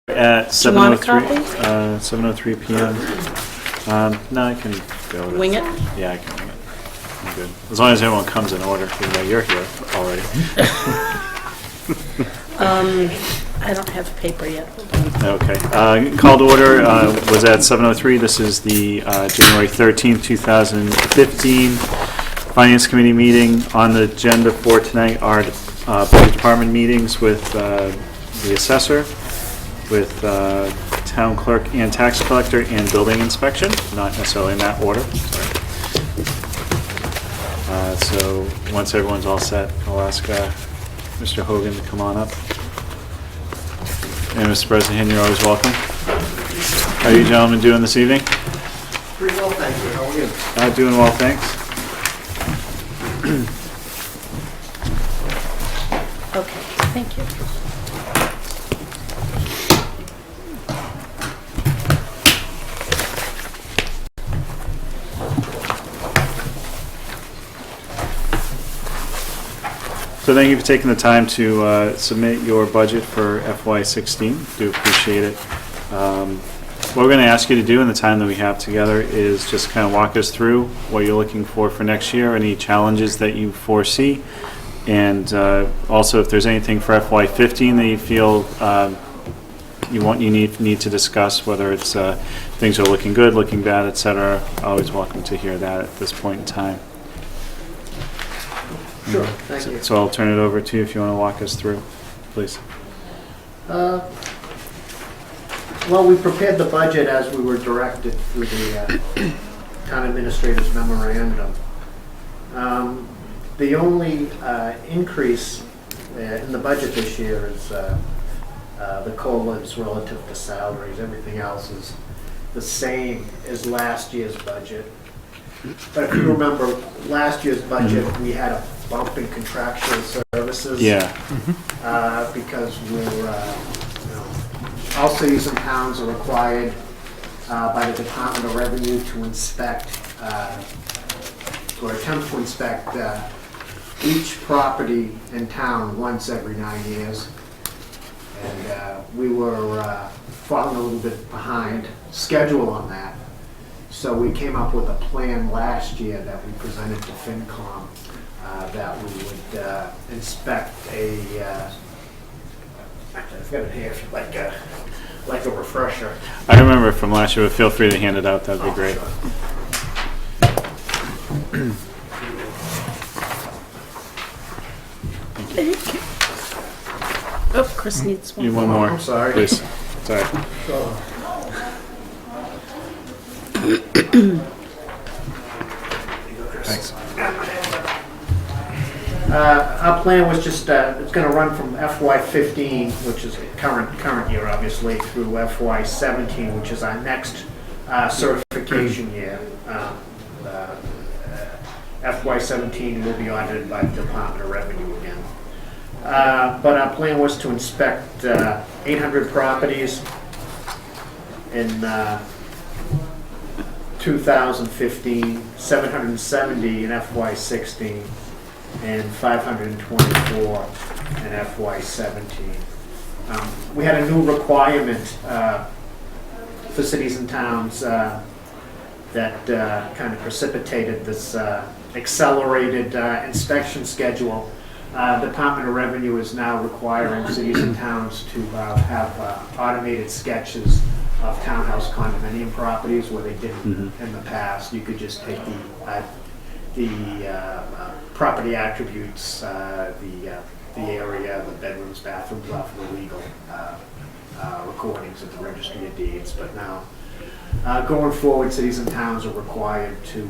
At Do you want a 7:03 p.m. No, I can go with Wing it? Yeah, I can wing it. I'm good. As long as everyone comes in order, even though you're here already. I don't have paper yet. Hold on. Okay. Call to order was at 7:03. This is the January 13th, 2015 Finance Committee meeting. On the agenda for tonight are Budget Department meetings with the assessor, with town clerk and tax collector, and building inspection, not necessarily in that order. So once everyone's all set, I'll ask Mr. Hogan to come on up. And Mr. President, you're always welcome. How are you gentlemen doing this evening? Pretty well, thank you. How are you? Doing well, thanks. Okay, thank you. So thank you for taking the time to submit your budget for FY16. Do appreciate it. What we're going to ask you to do in the time that we have together is just kind of walk us through what you're looking for next year, any challenges that you foresee, and also if there's anything for FY15 that you feel you need to discuss, whether it's things are looking good, looking bad, etc. Always welcome to hear that at this point in time. Sure, thank you. So I'll turn it over to you if you want to walk us through, please. Well, we prepared the budget as we were directed through the town administrator's memorandum. The only increase in the budget this year is the COLAs relative to salaries. Everything else is the same as last year's budget. But if you remember, last year's budget, we had a bump in contractual services. Yeah. Because all cities and towns are required by the Department of Revenue to inspect or attempt to inspect each property in town once every 9 years. And we were falling a little bit behind schedule on that. So we came up with a plan last year that we presented to FinCom that we would inspect I've got it here like a refresher. I remember it from last year, but feel free to hand it out. That'd be great. Sure. Thank you. Oh, Chris needs one. You one more. I'm sorry. Please. Sorry. Sure. Thanks. Our plan was just, it's going to run from FY15, which is current year, obviously, through FY17, which is our next certification year. FY17 will be audited by the Department of Revenue again. But our plan was to inspect 800 properties in 2015, 770 in FY16, and 524 in FY17. We had a new requirement for cities and towns that kind of precipitated this accelerated inspection schedule. Department of Revenue is now requiring cities and towns to have automated sketches of townhouse condominium properties where they didn't in the past. You could just take the property attributes, the area, the bedrooms, bathrooms off of the legal recordings at the Registry of Deeds. But now, going forward, cities and towns are required to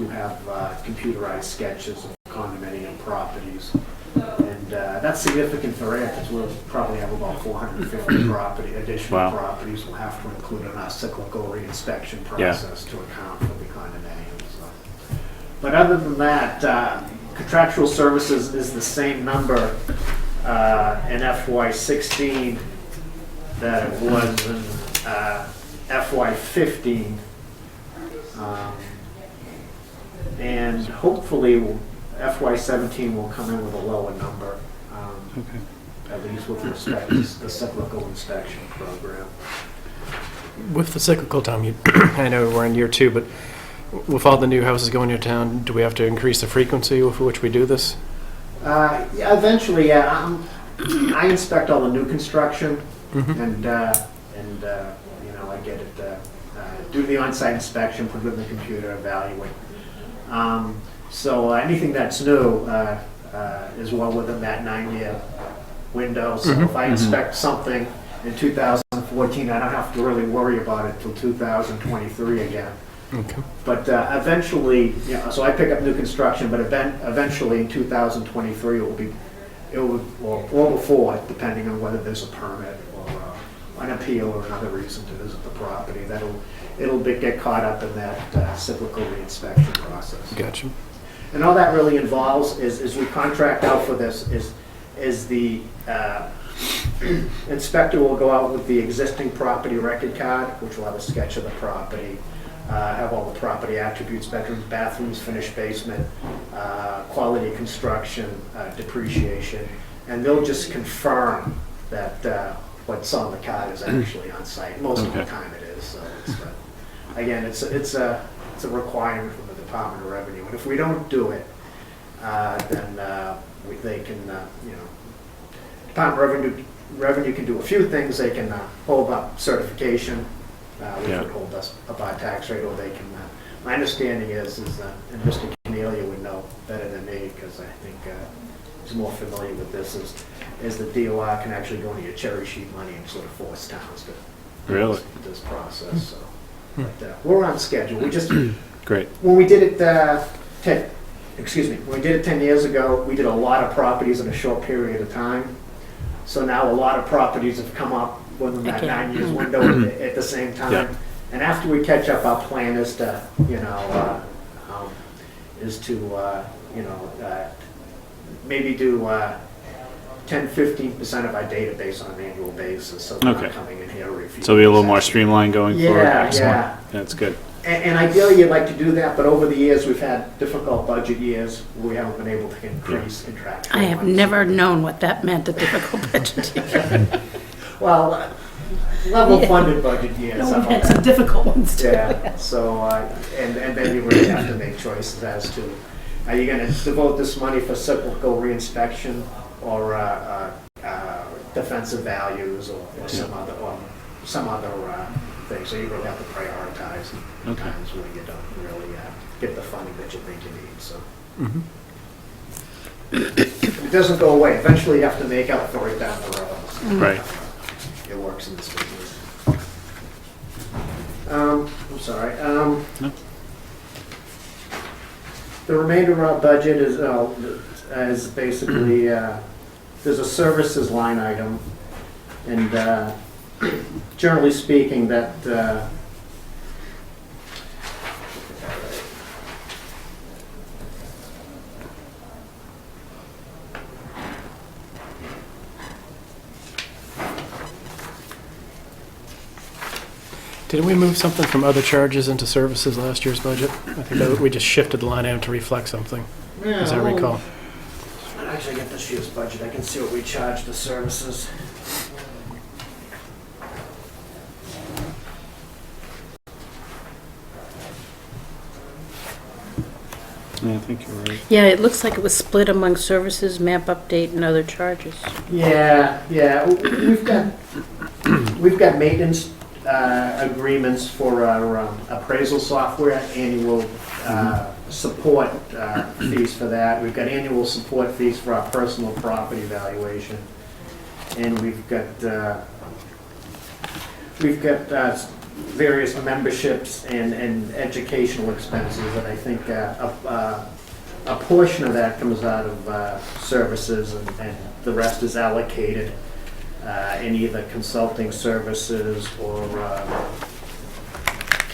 have computerized sketches of condominium properties. And that's significant for Ayer because we'll probably have about 450 additional properties we'll have to include in our cyclical reinspection process to account for the condominiums. But other than that, contractual services is the same number in FY16 that it was in FY15. And hopefully FY17 will come in with a lower number. Okay. at least with respect to the cyclical inspection program. With the cyclical, Tom, I know we're in year 2, but with all the new houses going into town, do we have to increase the frequency with which we do this? Yeah, eventually, yeah. I inspect all the new construction, and you know, I get it, do the on-site inspection, put it in the computer, evaluate. So anything that's new is well within that 9-year window. So if I inspect something in 2014, I don't have to really worry about it till 2023 again. Okay. But eventually, you know, so I pick up new construction, but eventually in 2023 or before, depending on whether there's a permit or an appeal or another reason to visit the property, it'll get caught up in that cyclical reinspection process. Gotcha. And all that really involves is we contract out for this is the inspector will go out with the existing property record card, which will have a sketch of the property, have all the property attributes, bedrooms, bathrooms, finished basement, quality of construction, depreciation, and they'll just confirm that what's on the card is actually on site. Most of the time it is. So it's, again, it's a requirement from the Department of Revenue, and if we don't do it, then they can, you know, Department of Revenue can do a few things. They can hold up certification, which would hold us up our tax rate, or they can. My understanding is and Mr. Cornelia would know better than me because I think he's more familiar with this. Is the DOR can actually go into your cherry sheet money and sort of force towns to Really? this process. So, but we're on schedule. We just Great. when we did it 10 years ago, we did a lot of properties in a short period of time. So now a lot of properties have come up within that 9 years window at the same time. Yeah. And after we catch up, our plan is to, you know, maybe do 10-15% of our database on an annual basis. So they're not coming in here every few So be a little years. more streamlined going forward. Yeah, Excellent. yeah. That's good. And ideally, you'd like to do that, but over the years, we've had difficult budget years where we haven't been able to increase contractual. I have funds. never known what that meant, a difficult budget year. Well, level funded budget years. No, how we've about had some that? difficult ones too. Yeah, so, and then you really have to make choices as to, are you gonna devote this money for cyclical reinspection or defensive values or some other thing? So you really have to prioritize times when you don't really get the funding that you think you need, so. It doesn't go away. Eventually you have to make up for it down the road. So Right. it works in this business. I'm sorry. The remainder of our budget is basically, there's a services line item, and generally speaking, that Didn't we move something from other charges into services last year's budget? I think that we just shifted the line item to reflect something, as I recall. Actually, I get this year's budget. I can see what we charge the services. Yeah, I think you're right. Yeah, it looks like it was split among services, map update, and other charges. Yeah. We've got maintenance agreements for our appraisal software, annual support fees for that. We've got annual support fees for our personal property valuation, and we've got various memberships and educational expenses, and I think a portion of that comes out of services, and the rest is allocated in either consulting services or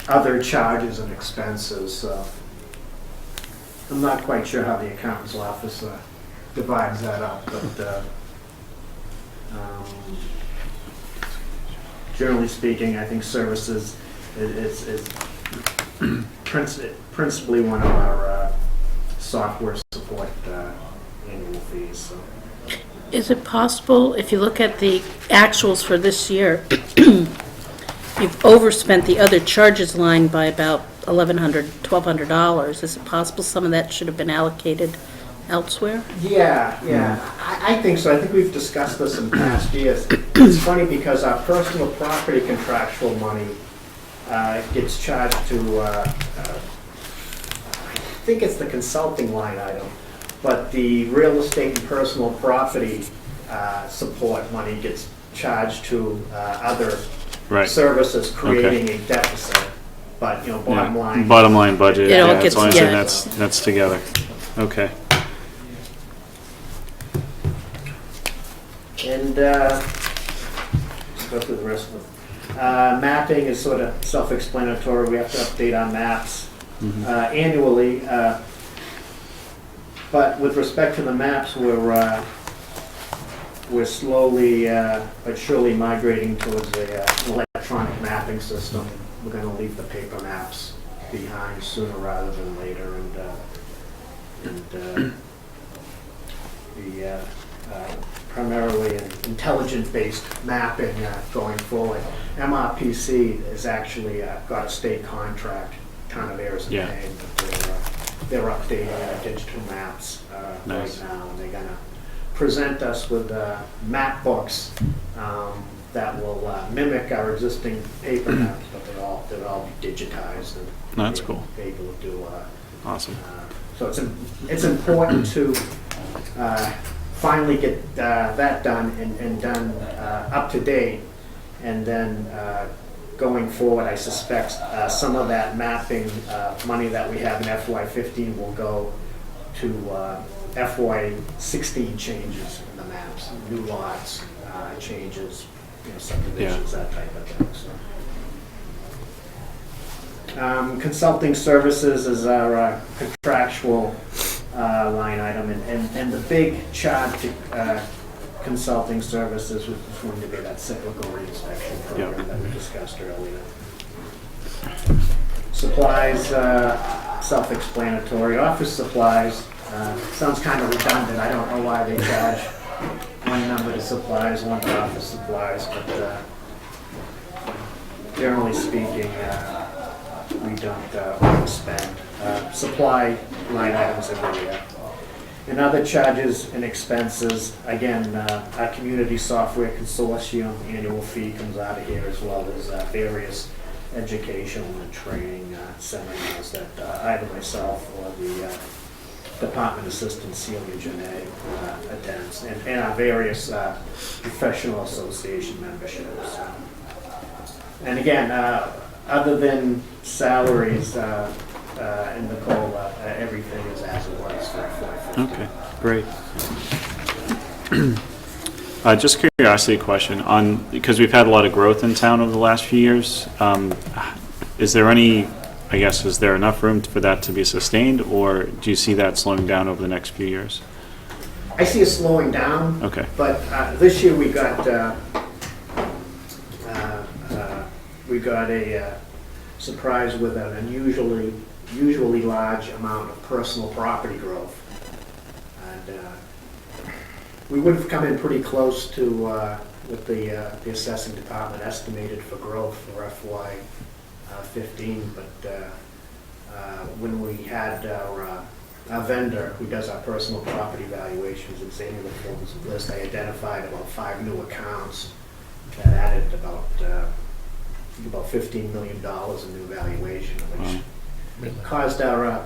other charges and expenses. So I'm not quite sure how the accountant's office divides that up, but generally speaking, I think services is principally one of our software support annual fees. So Is it possible, if you look at the actuals for this year, you've overspent the other charges line by about $1,200. Is it possible some of that should have been allocated elsewhere? Yeah. I think so. I think we've discussed this in past years. It's funny because our personal property contractual money gets charged to, I think it's the consulting line item, but the real estate and personal property support money gets charged to other Right. services, creating a deficit. But, bottom Yeah. line. Bottom line budget, It all yeah, gets- as long as yeah. that's together. Okay. And let's go through the rest of them. Mapping is sort of self-explanatory. We have to update our maps annually. But with respect to the maps, we're slowly but surely migrating towards an electronic mapping system. We're going to leave the paper maps behind sooner rather than later, and the primarily an intelligent-based mapping going forward. MRPC has actually got a state contract, kind of theirs in Yeah. name, but they're updating digital maps Nice. right now, and they're gonna present us with map books that will mimic our existing paper maps, but they'll all be digitized and That's cool. be able to do Awesome. so it's important to finally get that done and done up to date. And then going forward, I suspect some of that mapping money that we have in FY15 will go to FY16 changes in the maps, new lots, changes, subdivisions, that type of thing. So. Consulting services is our contractual line item, and the big charge to consulting services was going to be that cyclical reinspection program Yep. that we discussed earlier. Supplies, self-explanatory. Office supplies, sounds kind of redundant. I don't know why they charge one number to supplies, one to office supplies, but generally speaking, we don't overspend. Supply line items every year. And other charges and expenses, again, our community software consortium annual fee comes out of here, as well as various educational and training seminars that either myself or the department assistant Celia Janae attends, and our various professional association memberships. And again, other than salaries and the COLA, everything is as it was for FY15. Okay, great. Just curiosity question because we've had a lot of growth in town over the last few years. Is there enough room for that to be sustained, or do you see that slowing down over the next few years? I see it slowing down. Okay. But this year we got a surprise with an unusually large amount of personal property growth. And we would have come in pretty close to what the assessing department estimated for growth for FY15, but when we had our vendor who does our personal property valuations examine the forms list, I identified about 5 new accounts that added about $15 million in new valuation, which caused our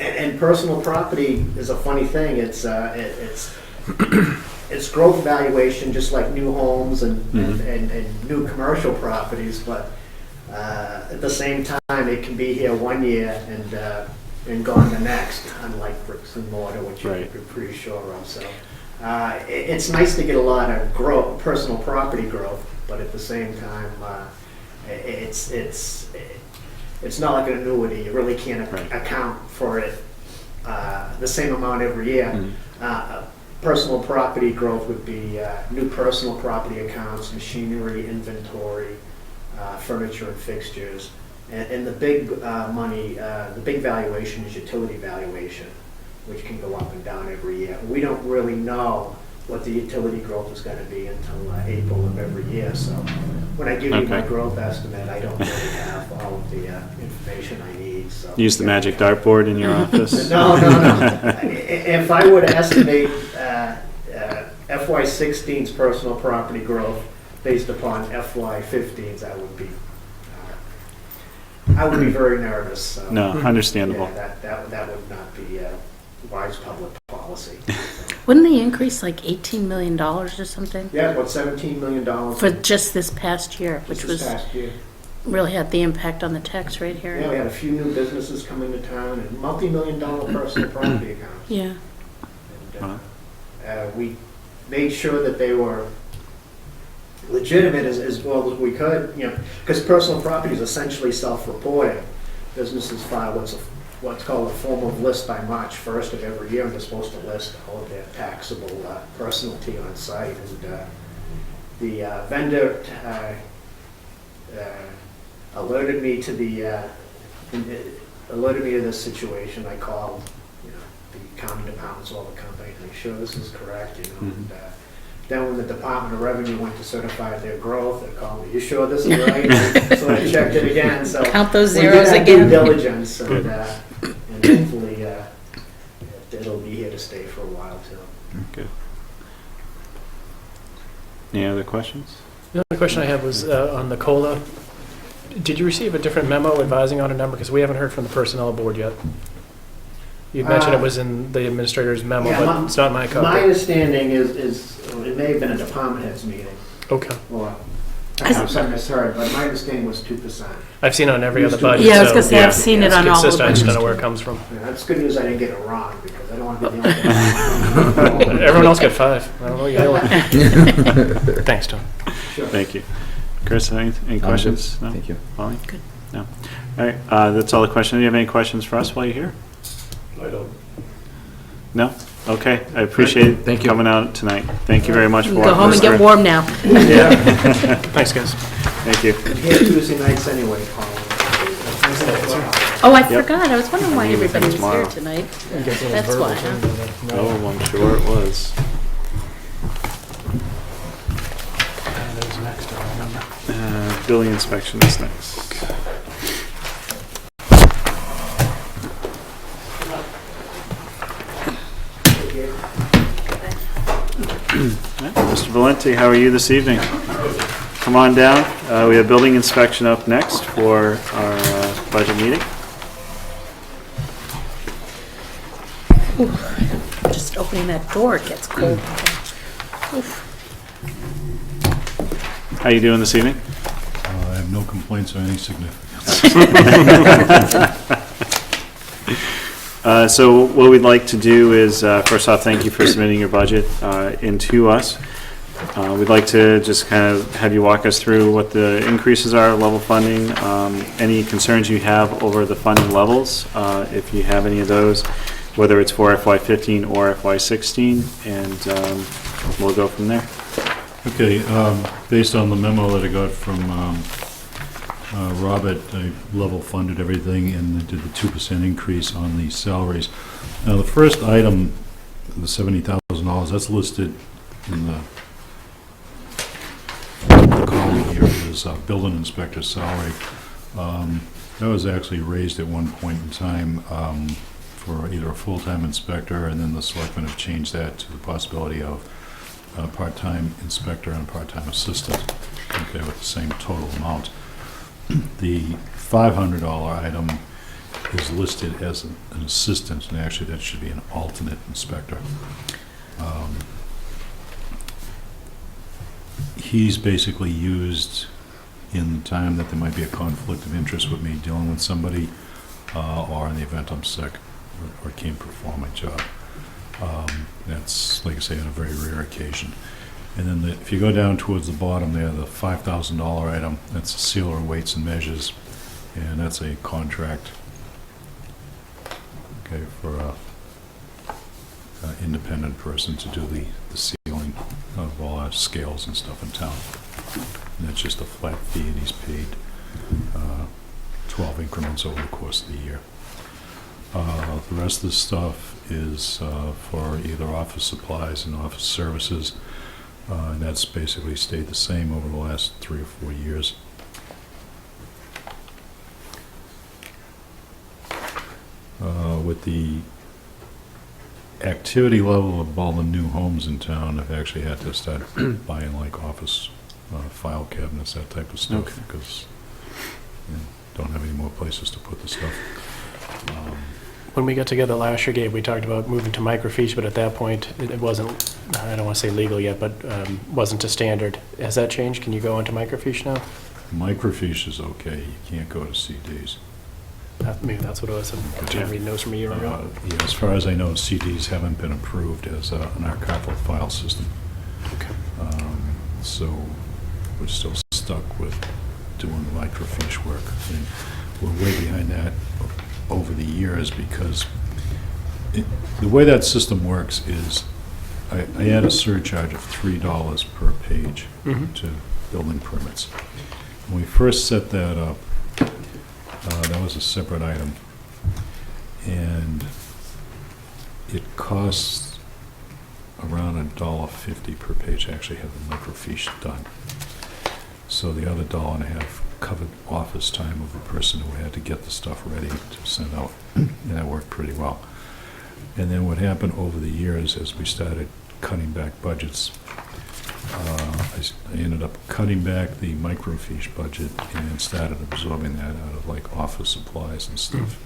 and personal property is a funny thing. It's it's growth valuation, just like new homes and new commercial properties, but at the same time it can be here one year and gone the next, unlike bricks and mortar, which you're pretty sure of. So it's nice to get a lot of growth, personal property growth, but at the same time it's not like an annuity. You really can't account for it the same amount every year. Personal property growth would be new personal property accounts, machinery, inventory, furniture and fixtures. And the big money, the big valuation is utility valuation, which can go up and down every year. We don't really know what the utility growth is gonna be until April of every year, so when I give you my Okay. growth estimate, I don't really have all of the information I need, so. Use the magic dartboard in your office? No. If I were to estimate FY 16's personal property growth based upon FY 15's, I would be very nervous. So. No, understandable. Yeah, that would not be wise public policy. Wouldn't they increase like $18 million or something? Yeah, about $17 million For just this past year, which this was, past year. really had the impact on the tax rate here. Yeah, we had a few new businesses come into town and multi-million-dollar personal property accounts. Yeah. And, we made sure that they were legitimate as well as we could, because personal property is essentially self-reporting. Businesses file what's called a form of list by March 1st of every year, and they're supposed to list all of their taxable personality on site. And the vendor alerted me to this situation. I called, the accounting departments of all the companies, make sure this is correct, And, then when the Department of Revenue went to certify their growth, they called me, "You sure this is right?" So I checked it again. So Count those we zeros did our again. due diligence, and hopefully it'll be here to stay for a while too. Good. Any other questions? The other question I had was on the COLA. Did you receive a different memo advising on a number? Because we haven't heard from the personnel board yet. You mentioned it was in the administrator's memo, Yeah, but it's not my My copy. understanding is it may have been a department heads meeting, Okay. or perhaps I misheard, but my understanding was 2%. I've seen it on every other Used to- budget. Yeah, I was so gonna say, yeah. I've seen it it's on all the consistent. I just don't budgets. know where it comes from. Yeah, that's good news I didn't get it wrong, because I don't want to be the only one. Everyone else got 5. I don't know what you like. Thanks, Tom. Sure. Thank you. Chris, any questions? No? Thank you. Molly? Good. No. All right, that's all the questions. Do you have any questions for us while you're here? I don't. No? Okay, I appreciate it Thank you. coming out tonight. Thank you very much for Go walking home us and get through. warm now. Thanks, guys. Thank you. I'm here Tuesday nights anyway, Paul. Oh, I Yep. forgot. I was wondering why Meeting with everybody them was here tomorrow. tonight. That's why, huh? Oh, I'm sure it was. Building inspection is next. Mr. Valenti, how are you this evening? Come on down. We have building inspection up next for our budget meeting. Just opening that door, it gets cold. Oof. How you doing this evening? I have no complaints of any significance. So what we'd like to do is, first off, thank you for submitting your budget into us. We'd like to just kind of have you walk us through what the increases are, level funding, any concerns you have over the funding levels, if you have any of those, whether it's for FY15 or FY16, and we'll go from there. Okay, based on the memo that I got from Robert, I level funded everything and did the 2% increase on the salaries. Now, the first item, the $70,000, that's listed in the column here, is building inspector salary. That was actually raised at one point in time for either a full-time inspector, and then the selectmen have changed that to the possibility of a part-time inspector and a part-time assistant, okay, with the same total amount. The $500 item is listed as an assistant, and actually that should be an alternate inspector. He's basically used in the time that there might be a conflict of interest with me dealing with somebody, or in the event I'm sick or can't perform my job. That's, like I say, on a very rare occasion. And then if you go down towards the bottom there, the $5,000 item, that's a sealer of weights and measures, and that's a contract, okay, for a independent person to do the sealing of all our scales and stuff in town. And that's just a flat fee, and he's paid 12 increments over the course of the year. The rest of the stuff is for either office supplies and office services, and that's basically stayed the same over the last 3 or 4 years. With the activity level of all the new homes in town, I've actually had to start buying like office file cabinets, that type of stuff, Okay. because don't have any more places to put the stuff. When we got together last year, Gabe, we talked about moving to microfiche, but at that point, it wasn't, I don't want to say legal yet, but wasn't a standard. Has that changed? Can you go into microfiche now? Microfiche is okay, you can't go to CDs. Maybe that's what it was. I'm trying to read notes from a year ago. Yeah, as far as I know, CDs haven't been approved as an archival file system. Okay. So we're still stuck with doing microfiche work. And we're way behind that over the years because the way that system works is I add a surcharge of $3 per page to building permits. When we first set that up, that was a separate item, and it costs around $1.50 per page to actually have the microfiche done. So the other $1.50 covered office time of the person who had to get the stuff ready to send out, and that worked pretty well. And then what happened over the years as we started cutting back budgets, I ended up cutting back the microfiche budget and started absorbing that out of like office supplies and stuff.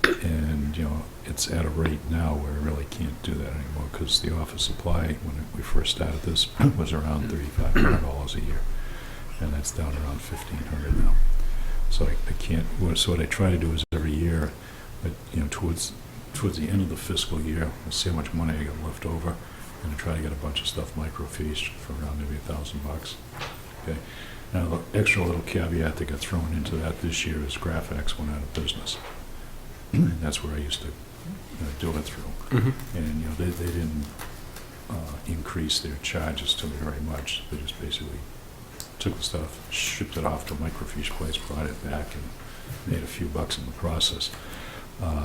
And, it's at a rate now where I really can't do that anymore because the office supply, when we first started this, was around $3,500 a year. And that's down around $1,500 now. So I can't, so what I try to do is every year, but, towards the end of the fiscal year, I see how much money I got left over, and I try to get a bunch of stuff microfiched for around maybe $1,000. Okay. Now, the extra little caveat that got thrown into that this year is Graphics went out of business. And that's where I used to do it through. And, they didn't increase their charges to me very much. They just basically took the stuff, shipped it off to a microfiche place, brought it back, and made a few bucks in the process.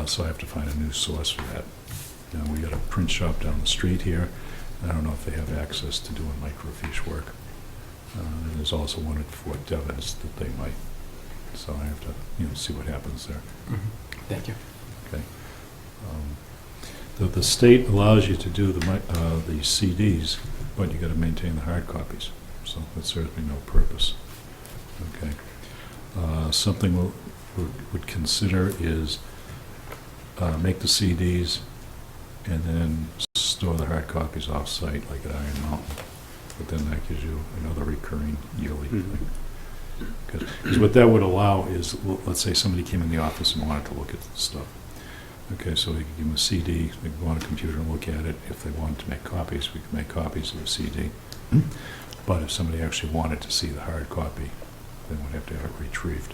So I have to find a new source for that. We got a print shop down the street here. I don't know if they have access to doing microfiche work. And there's also one at Fort Devens that they might. So I have to, see what happens there. Thank you. Okay. The state allows you to do the CDs, but you got to maintain the hard copies. So that serves me no purpose. Okay. Something we would consider is make the CDs and then store the hard copies off-site, like at Iron Mountain. But then that gives you another recurring yearly thing. Because what that would allow is, let's say somebody came in the office and wanted to look at the stuff. Okay, so we could give them a CD, they could go on a computer and look at it. If they wanted to make copies, we could make copies of the CD. But if somebody actually wanted to see the hard copy, they would have to have it retrieved,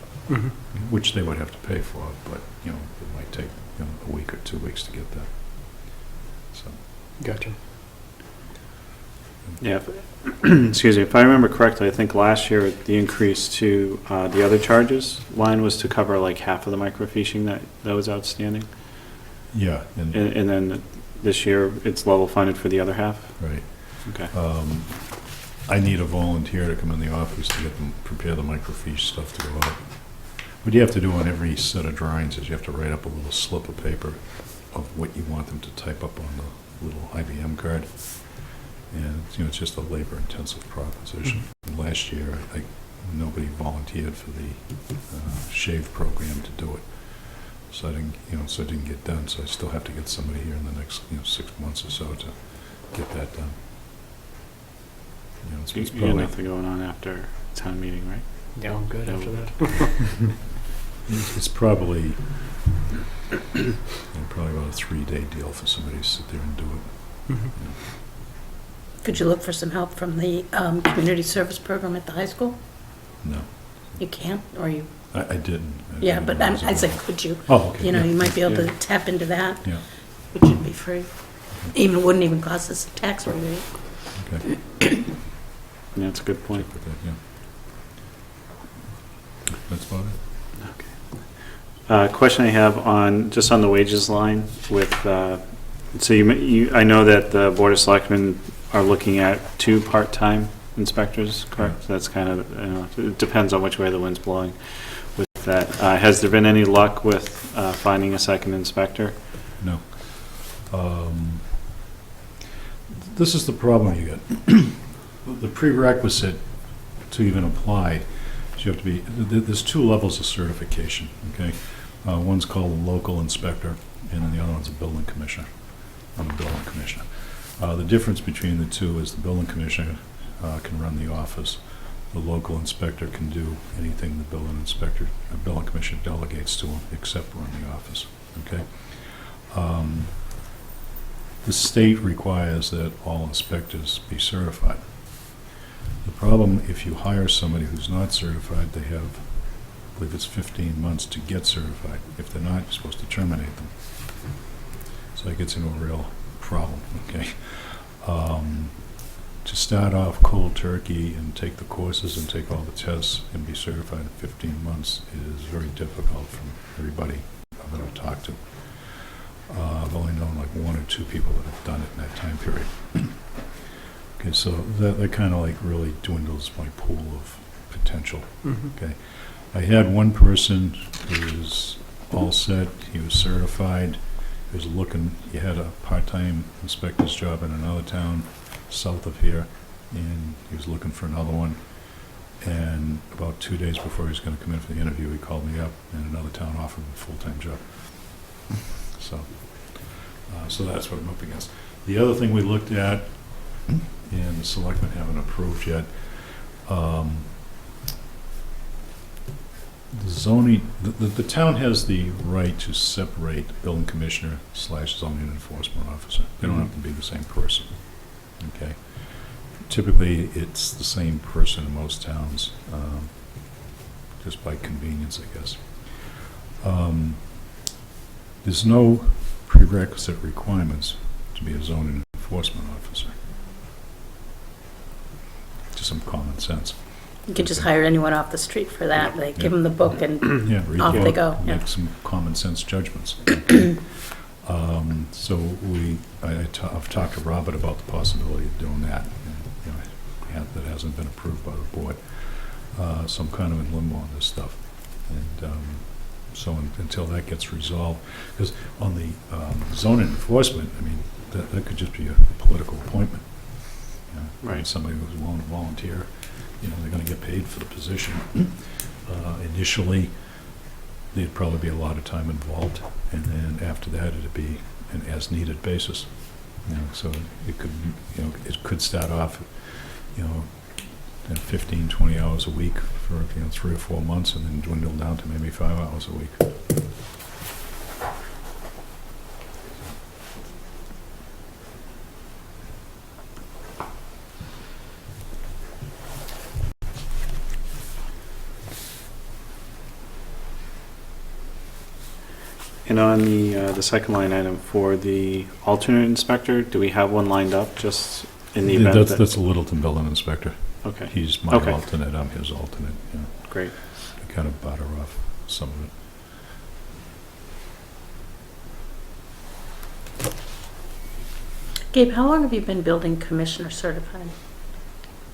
which they would have to pay for, but, it might take, a week or 2 weeks to get that. So. Gotcha. Yeah, excuse me, if I remember correctly, I think last year the increase to the other charges line was to cover like half of the microfiching that was outstanding. Yeah. And then this year it's level funded for the other half? Right. Okay. I need a volunteer to come in the office to get them, prepare the microfiche stuff to go out. What you have to do on every set of drawings is you have to write up a little slip of paper of what you want them to type up on the little IBM card. And, it's just a labor-intensive proposition. And last year, nobody volunteered for the shave program to do it. So I didn't, so it didn't get done. So I still have to get somebody here in the next, 6 months or so to get that done. It's You got probably, nothing going on after town meeting, right? Yeah, I'm good after that. it's probably probably about a 3-day deal for somebody to sit there and do it. Could you look for some help from the community service program at the high school? No, You can't, or you, I didn't. yeah, but I said, could you? Oh, okay. You know, you might be able to Yeah. tap into that, Yeah, which would be free. Even, wouldn't even cost us a tax rebate. okay. Yeah, that's a good point. Check with that, yeah. That's about it. Okay. Question I have on, just on the wages line with, so I know that the Board of Selectmen are looking at 2 part-time inspectors, correct? That's kind of, it depends on which way the wind's blowing with that. Has there been any luck with finding a second inspector? No. This is the problem you get. The prerequisite to even apply is you have to be, there's 2 levels of certification, okay? One's called a local inspector, and then the other one's a building commissioner. I'm a building commissioner. The difference between the 2 is the building commissioner can run the office. The local inspector can do anything the building commissioner delegates to him, except run the office, okay? The state requires that all inspectors be certified. The problem, if you hire somebody who's not certified, they have, I believe it's 15 months to get certified. If they're not, you're supposed to terminate them. So it gets into a real problem, okay? To start off cold turkey and take the courses and take all the tests and be certified in 15 months is very difficult for everybody I've ever talked to. I've only known like 1 or 2 people that have done it in that time period. Okay, so that kind of like really dwindles my pool of potential. Okay, I had one person who was all set. He was certified. He was looking. He had a part-time inspector's job in another town south of here, and he was looking for another one. And about 2 days before he was going to come in for the interview, he called me up, and another town offered him a full-time job. So that's what I'm up against. The other thing we looked at, and the selectmen haven't approved yet, the zoning, the town has the right to separate building commissioner / zoning enforcement officer. They don't have to be the same person, okay? Typically, it's the same person in most towns, just by convenience, I guess. There's no prerequisite requirements to be a zoning enforcement officer. Just some common sense. You could just hire anyone off the street for that. They give them the book and Read off the they book, go. Make some common sense judgments. Okay. So I've talked to Robert about the possibility of doing that. And, that hasn't been approved by the board. So I'm kind of in limbo on this stuff. And so until that gets resolved, because on the zoning enforcement, I mean, that could just be a political appointment. Right. Somebody who's willing to volunteer, they're going to get paid for the position. Initially, there'd probably be a lot of time involved, and then after that, it'd be an as-needed basis. So it could start off, 15, 20 hours a week for 3 or 4 months, and then dwindle down to maybe 5 hours a week. And on the second line item for the alternate inspector, do we have one lined up just in the event that... That's a Littleton building inspector. Okay. He's my alternate, I'm his alternate. Yeah. Great. I kind of butter off some of it. Gabe, how long have you been building commissioner certified?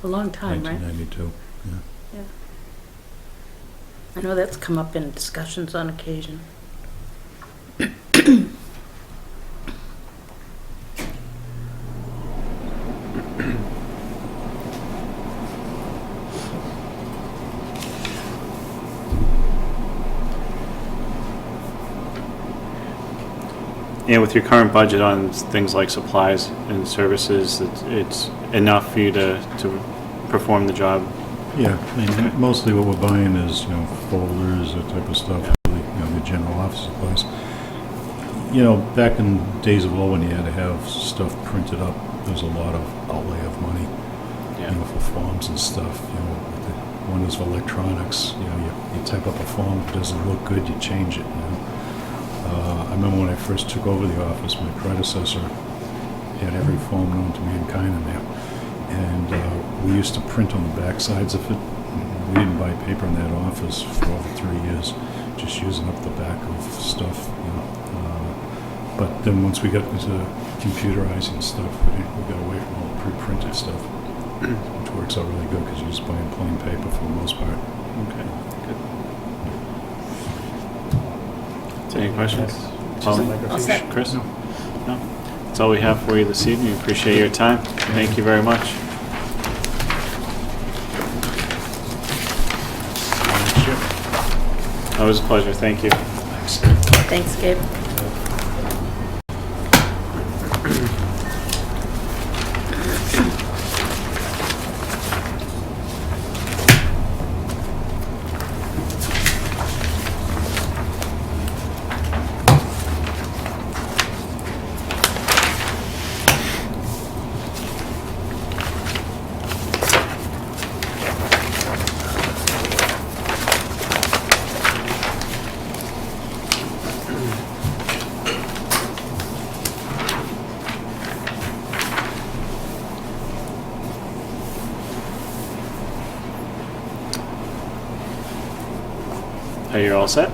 A long time, right? 1992. Yeah. I know that's come up in discussions on occasion. And with your current budget on things like supplies and services, it's enough for you to perform the job? Yeah, I mean, mostly what we're buying is, folders, that type of stuff, the general office supplies. Back in days of old when you had to have stuff printed up, there was a lot of outlay of money, for forms and stuff. One is for electronics. You type up a form, if it doesn't look good, you change it. I remember when I first took over the office, my predecessor had every form known to mankind in there. And we used to print on the back sides of it. We didn't buy paper in that office for over 3 years. just using up the back of stuff, you know. But then once we get into computerizing stuff, we got away from all the pre-printed stuff, which works out really good because you're just buying plain paper for the most part. Okay, good. Any questions? Just Pauline? a microfiche. All set. Chris? No? That's all we have for you this evening. Appreciate your time. Thank you very much. Always a pleasure. Thank you. Thanks, Gabe. Are you all set?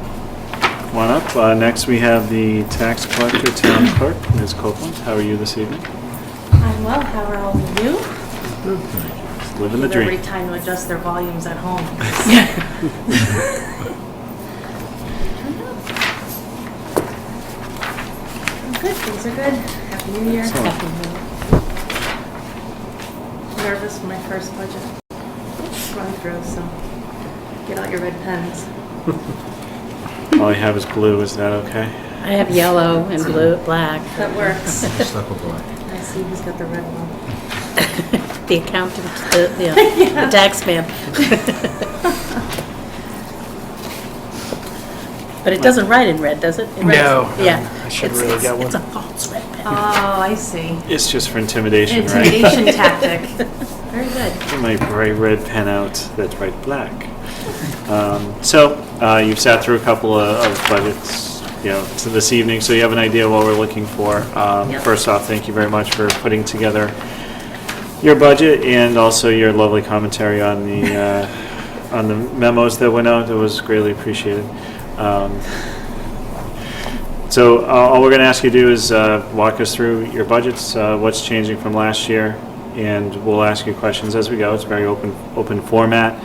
Come on up. Next, we have the tax collector, town clerk, Ms. Copeland. How are you this evening? I'm well. How are all of you? Living the Give dream. everybody time to adjust their volumes at home. I'm good. Things are good. Happy New Year. Excellent. Nervous for my first budget run through, so get out your red pens. All I have is blue. Is that okay? I have yellow and blue, black. That works. Stuff with black. I see who's got the red one. The accountant, the tax man. But it doesn't write in red, does it? It writes- No, Yeah. I should It's- really it's- get one. It's a false red pen. Oh, I see. It's just for intimidation, right? Intimidation tactic. Very good. Get my bright red pen out that's bright black. You've sat through a couple of budgets, to this evening, so you have an idea what we're looking for. Yep. First off, thank you very much for putting together your budget and also your lovely commentary on the memos that went out. It was greatly appreciated. All we're going to ask you to do is walk us through your budgets, what's changing from last year, and we'll ask you questions as we go. It's a very open format.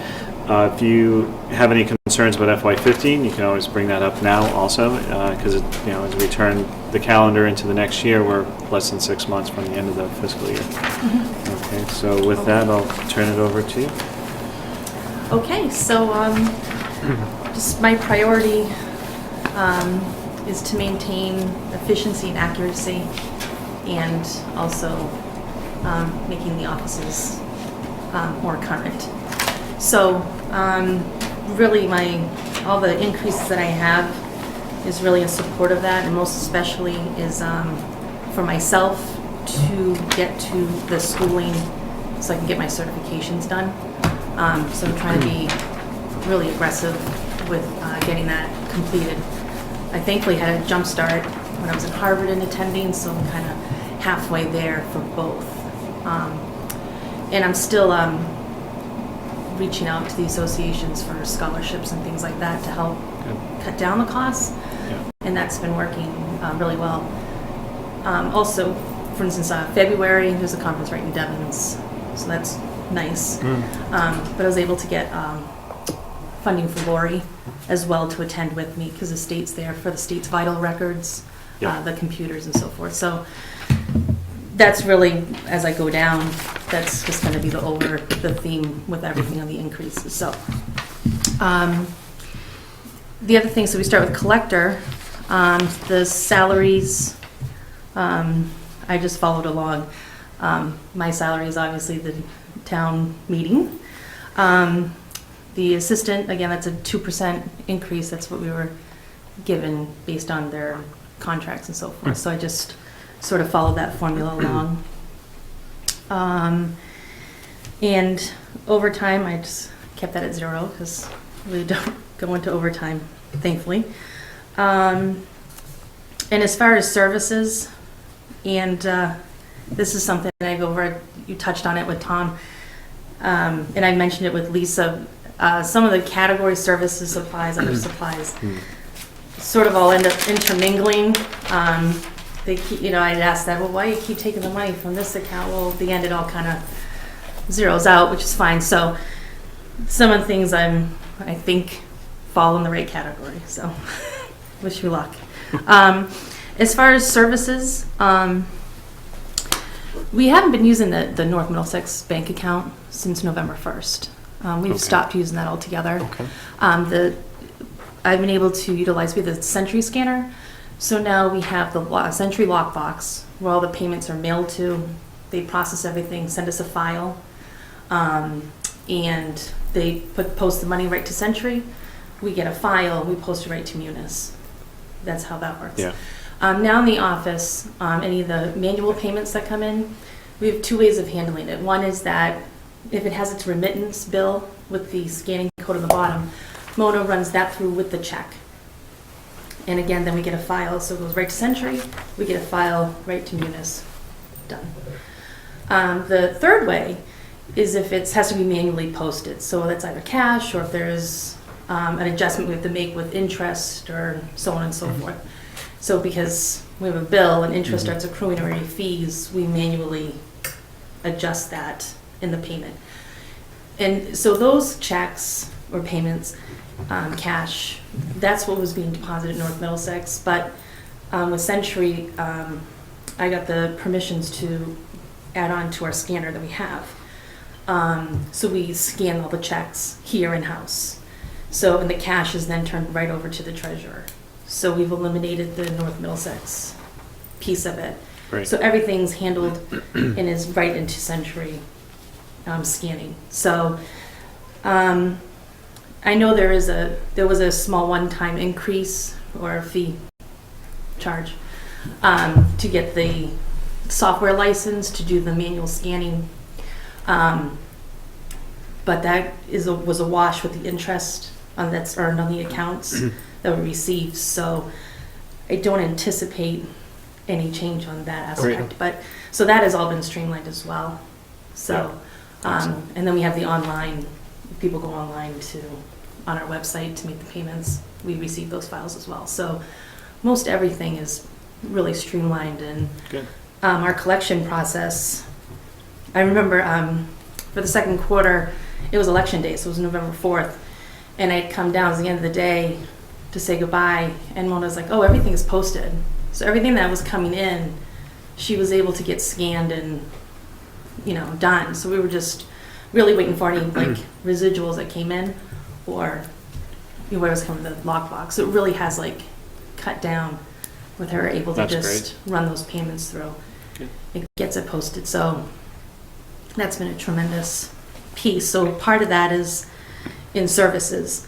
If you have any concerns about FY15, you can always bring that up now also, because as we turn the calendar into the next year, we're less than 6 months from the end of the fiscal year. Okay, so with that, I'll turn it over to you. Okay, so just my priority is to maintain efficiency and accuracy, and also making the offices more current. So really all the increases that I have is really in support of that, and most especially is for myself to get to the schooling so I can get my certifications done. So I'm trying to be really aggressive with getting that completed. I thankfully had a jump start when I was in Harvard and attending, so I'm kind of halfway there for both. And I'm still reaching out to the associations for scholarships and things like that to help cut down the costs, and that's been working really well. Also, for instance, February, there's a conference right in Devon's, so that's nice. But I was able to get funding for Lori as well to attend with me, because the state's there for the state's vital records, the computers and so forth. So that's really, as I go down, that's just going to be the theme with everything on the increases. So the other thing, so we start with collector. The salaries, I just followed along. My salary is obviously the town meeting. The assistant, again, that's a 2% increase. That's what we were given based on their contracts and so forth. So I just sort of followed that formula along. And overtime, I just kept that at 0 because we don't go into overtime, thankfully. And as far as services, and this is something that I go over, you touched on it with Tom, and I mentioned it with Lisa. Some of the category services, supplies, other supplies, sort of all end up intermingling. They keep, I'd ask that, well, why do you keep taking the money from this account? Well, at the end, it all kind of zeroes out, which is fine. So some of the things I think fall in the right category. So wish you luck. As far as services, we haven't been using the North Middlesex bank account since November 1st. We've stopped using that altogether. Okay. I've been able to utilize the Sentry scanner. So now we have the Sentry lockbox where all the payments are mailed to. They process everything, send us a file, and they post the money right to Sentry. We get a file, we post it right to Munis. That's how that works. Yeah. Now in the office, any of the manual payments that come in, we have two ways of handling it. One is that if it has its remittance bill with the scanning code on the bottom, Mona runs that through with the check. And again, then we get a file, so it goes right to Sentry, we get a file right to Munis. Done. The third way is if it has to be manually posted. So that's either cash, or if there's an adjustment we have to make with interest, or so on and so forth. So because we have a bill and interest starts accruing already fees, we manually adjust that in the payment. And so those checks or payments, cash, that's what was being deposited in North Middlesex. But with Sentry, I got the permissions to add on to our scanner that we have. So we scan all the checks here in-house. So, and the cash is then turned right over to the treasurer. So we've eliminated the North Middlesex piece of it. Great. So everything's handled and is right into Sentry scanning. So I know there was a small one-time increase or a fee charge to get the software license to do the manual scanning. But that was a wash with the interest that's earned on the accounts that we received. So I don't anticipate any change on that aspect. Great. But so that has all been streamlined as well. So and then we have the online. People go online on our website to make the payments. We receive those files as well. So most everything is really streamlined. And Good. Our collection process, I remember for the second quarter, it was election day, so it was November 4th. And I'd come down at the end of the day to say goodbye, and Mona was like, oh, everything is posted. So everything that was coming in, she was able to get scanned and, done. So we were just really waiting for any residuals that came in, or where was coming the lockbox. So it really has cut down with her able to That's just run those payments through. Good. It gets it posted. So that's been a tremendous piece. So part of that is in services.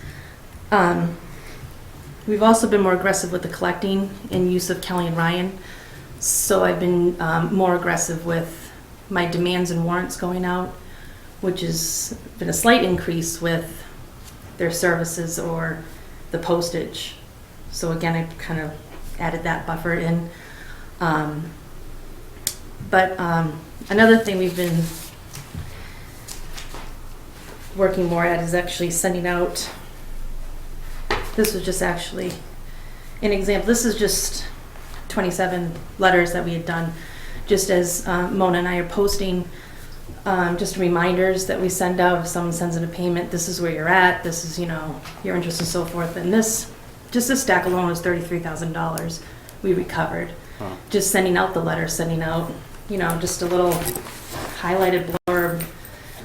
We've also been more aggressive with the collecting and use of Kelly and Ryan. So I've been more aggressive with my demands and warrants going out, which has been a slight increase with their services or the postage. So again, I kind of added that buffer in. But another thing we've been working more at is actually sending out, this was just actually an example. This is just 27 letters that we had done, just as Mona and I are posting just reminders that we send out. If someone sends in a payment, this is where you're at, this is, your interest and so forth. And this stack alone was $33,000 we recovered. Wow. Just sending out the letter, sending out, just a little highlighted blurb.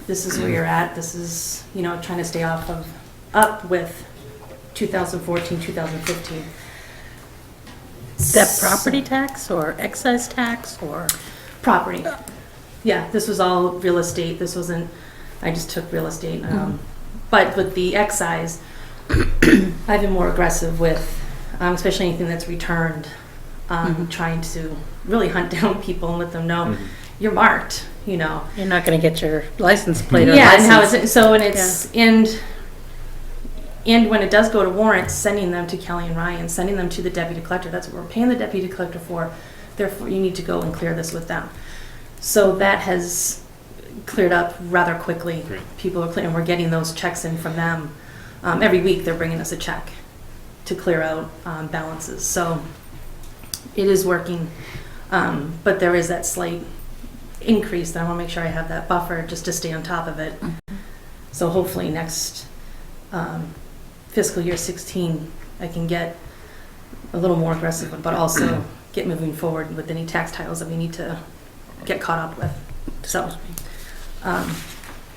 This is where you're at. This is, trying to stay up with 2014, 2015. Is that property tax or excise tax or? Property. Yeah, this was all real estate. This wasn't, I just took real estate. But with the excise, I've been more aggressive with, especially anything that's returned, trying to really hunt down people and let them know you're marked, You're not going to get your license plate or yeah, license. and how is it? So, and it's and when it does go to warrants, sending them to Kelly and Ryan, sending them to the deputy collector. That's what we're paying the deputy collector for. Therefore, you need to go and clear this with them. So that has cleared up rather quickly. Great. People are clearing, we're getting those checks in from them. Every week they're bringing us a check to clear out balances. So it is working, but there is that slight increase that I want to make sure I have that buffer just to stay on top of it. So hopefully next fiscal year 16, I can get a little more aggressive, but also get moving forward with any tax titles that we need to get caught up with. So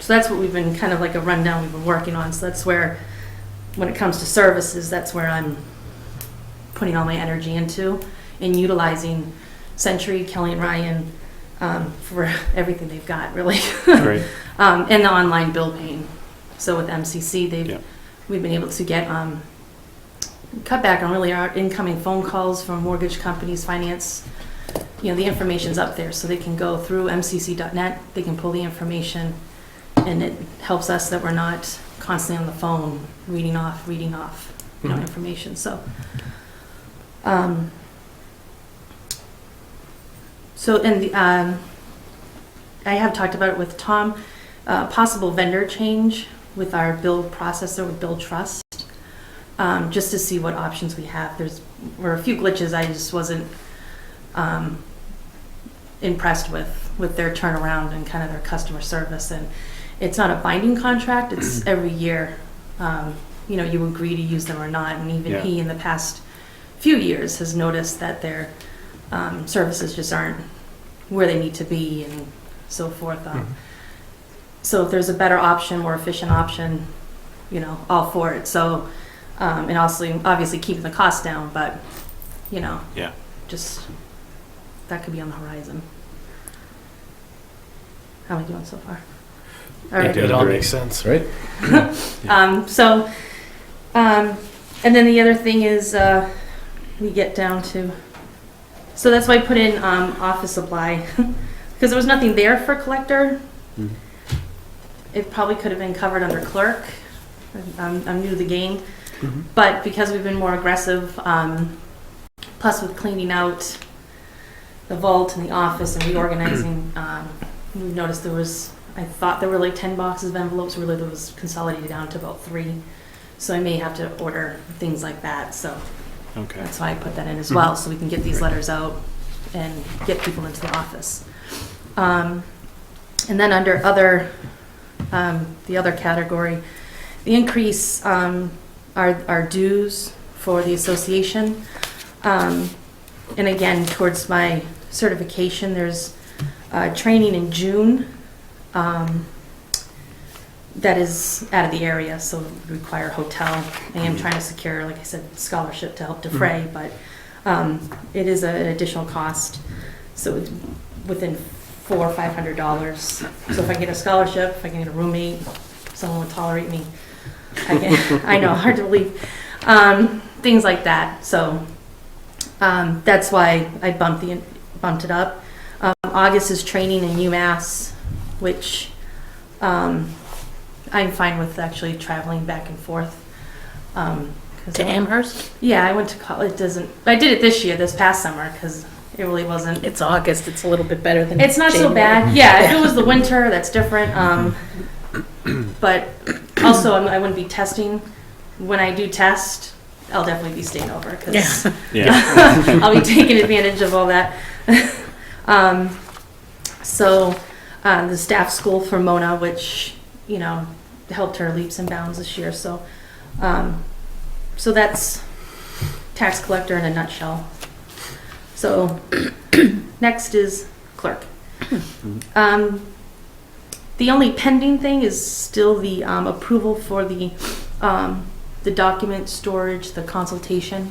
that's what we've been kind of like a rundown we've been working on. So that's where, when it comes to services, that's where I'm putting all my energy into and utilizing Century, Kelly and Ryan for everything they've got, really. Great. And the online bill paying. So with MCC, Yeah. we've been able to get cut back on really our incoming phone calls from mortgage companies, finance. You know, the information's up there, so they can go through mcc.net, they can pull the information, and it helps us that we're not constantly on the phone reading off, you know, information. So, I have talked about it with Tom, possible vendor change with our bill processor with Bill Trust, just to see what options we have. There were a few glitches I just wasn't impressed with their turnaround and kind of their customer service. And it's not a binding contract, it's every year, you know, you agree to use them or not. And even he in the past few years has noticed that their services just aren't where they need to be and so forth. So if there's a better option, more efficient option, you know, all for it. So, and also obviously keeping the cost down, but, you know, just that could be on the horizon. How am I doing so far? All right. It all makes sense, right? And then the other thing is, we get down to, so that's why I put in office supply, because there was nothing there for collector. It probably could have been covered under clerk. I'm new to the game, but because we've been more aggressive, plus with cleaning out the vault and the office and reorganizing, we've noticed I thought there were like 10 boxes of envelopes, really there was consolidated down to about 3. So I may have to order things like that. So that's why I put that in as well, so we can get these letters out and get people into the office. And then under other, the other category, the increase are dues for the association. And again, towards my certification, there's training in June that is out of the area, so it would require hotel. I am trying to secure, like I said, scholarship to help defray, but it is an additional cost. So it's within $400 or $500. So if I get a scholarship, if I can get a roommate, someone will tolerate me. I know, hard to believe. Things like that. So that's why I bumped it up. August is training in UMass, which I'm fine with actually traveling back and forth. To Amherst? Yeah, I went to college. I did it this past summer, because it really wasn't. It's August, it's a little bit better than It's not so January. bad. Yeah, if it was the winter, that's different. But also, I wouldn't be testing. When I do test, I'll definitely be staying over, because I'll be taking advantage of all that. So the staff school for Mona, which, you know, helped her leaps and bounds this year. So so that's tax collector in a nutshell. So next is clerk. The only pending thing is still the approval for the document storage, the consultation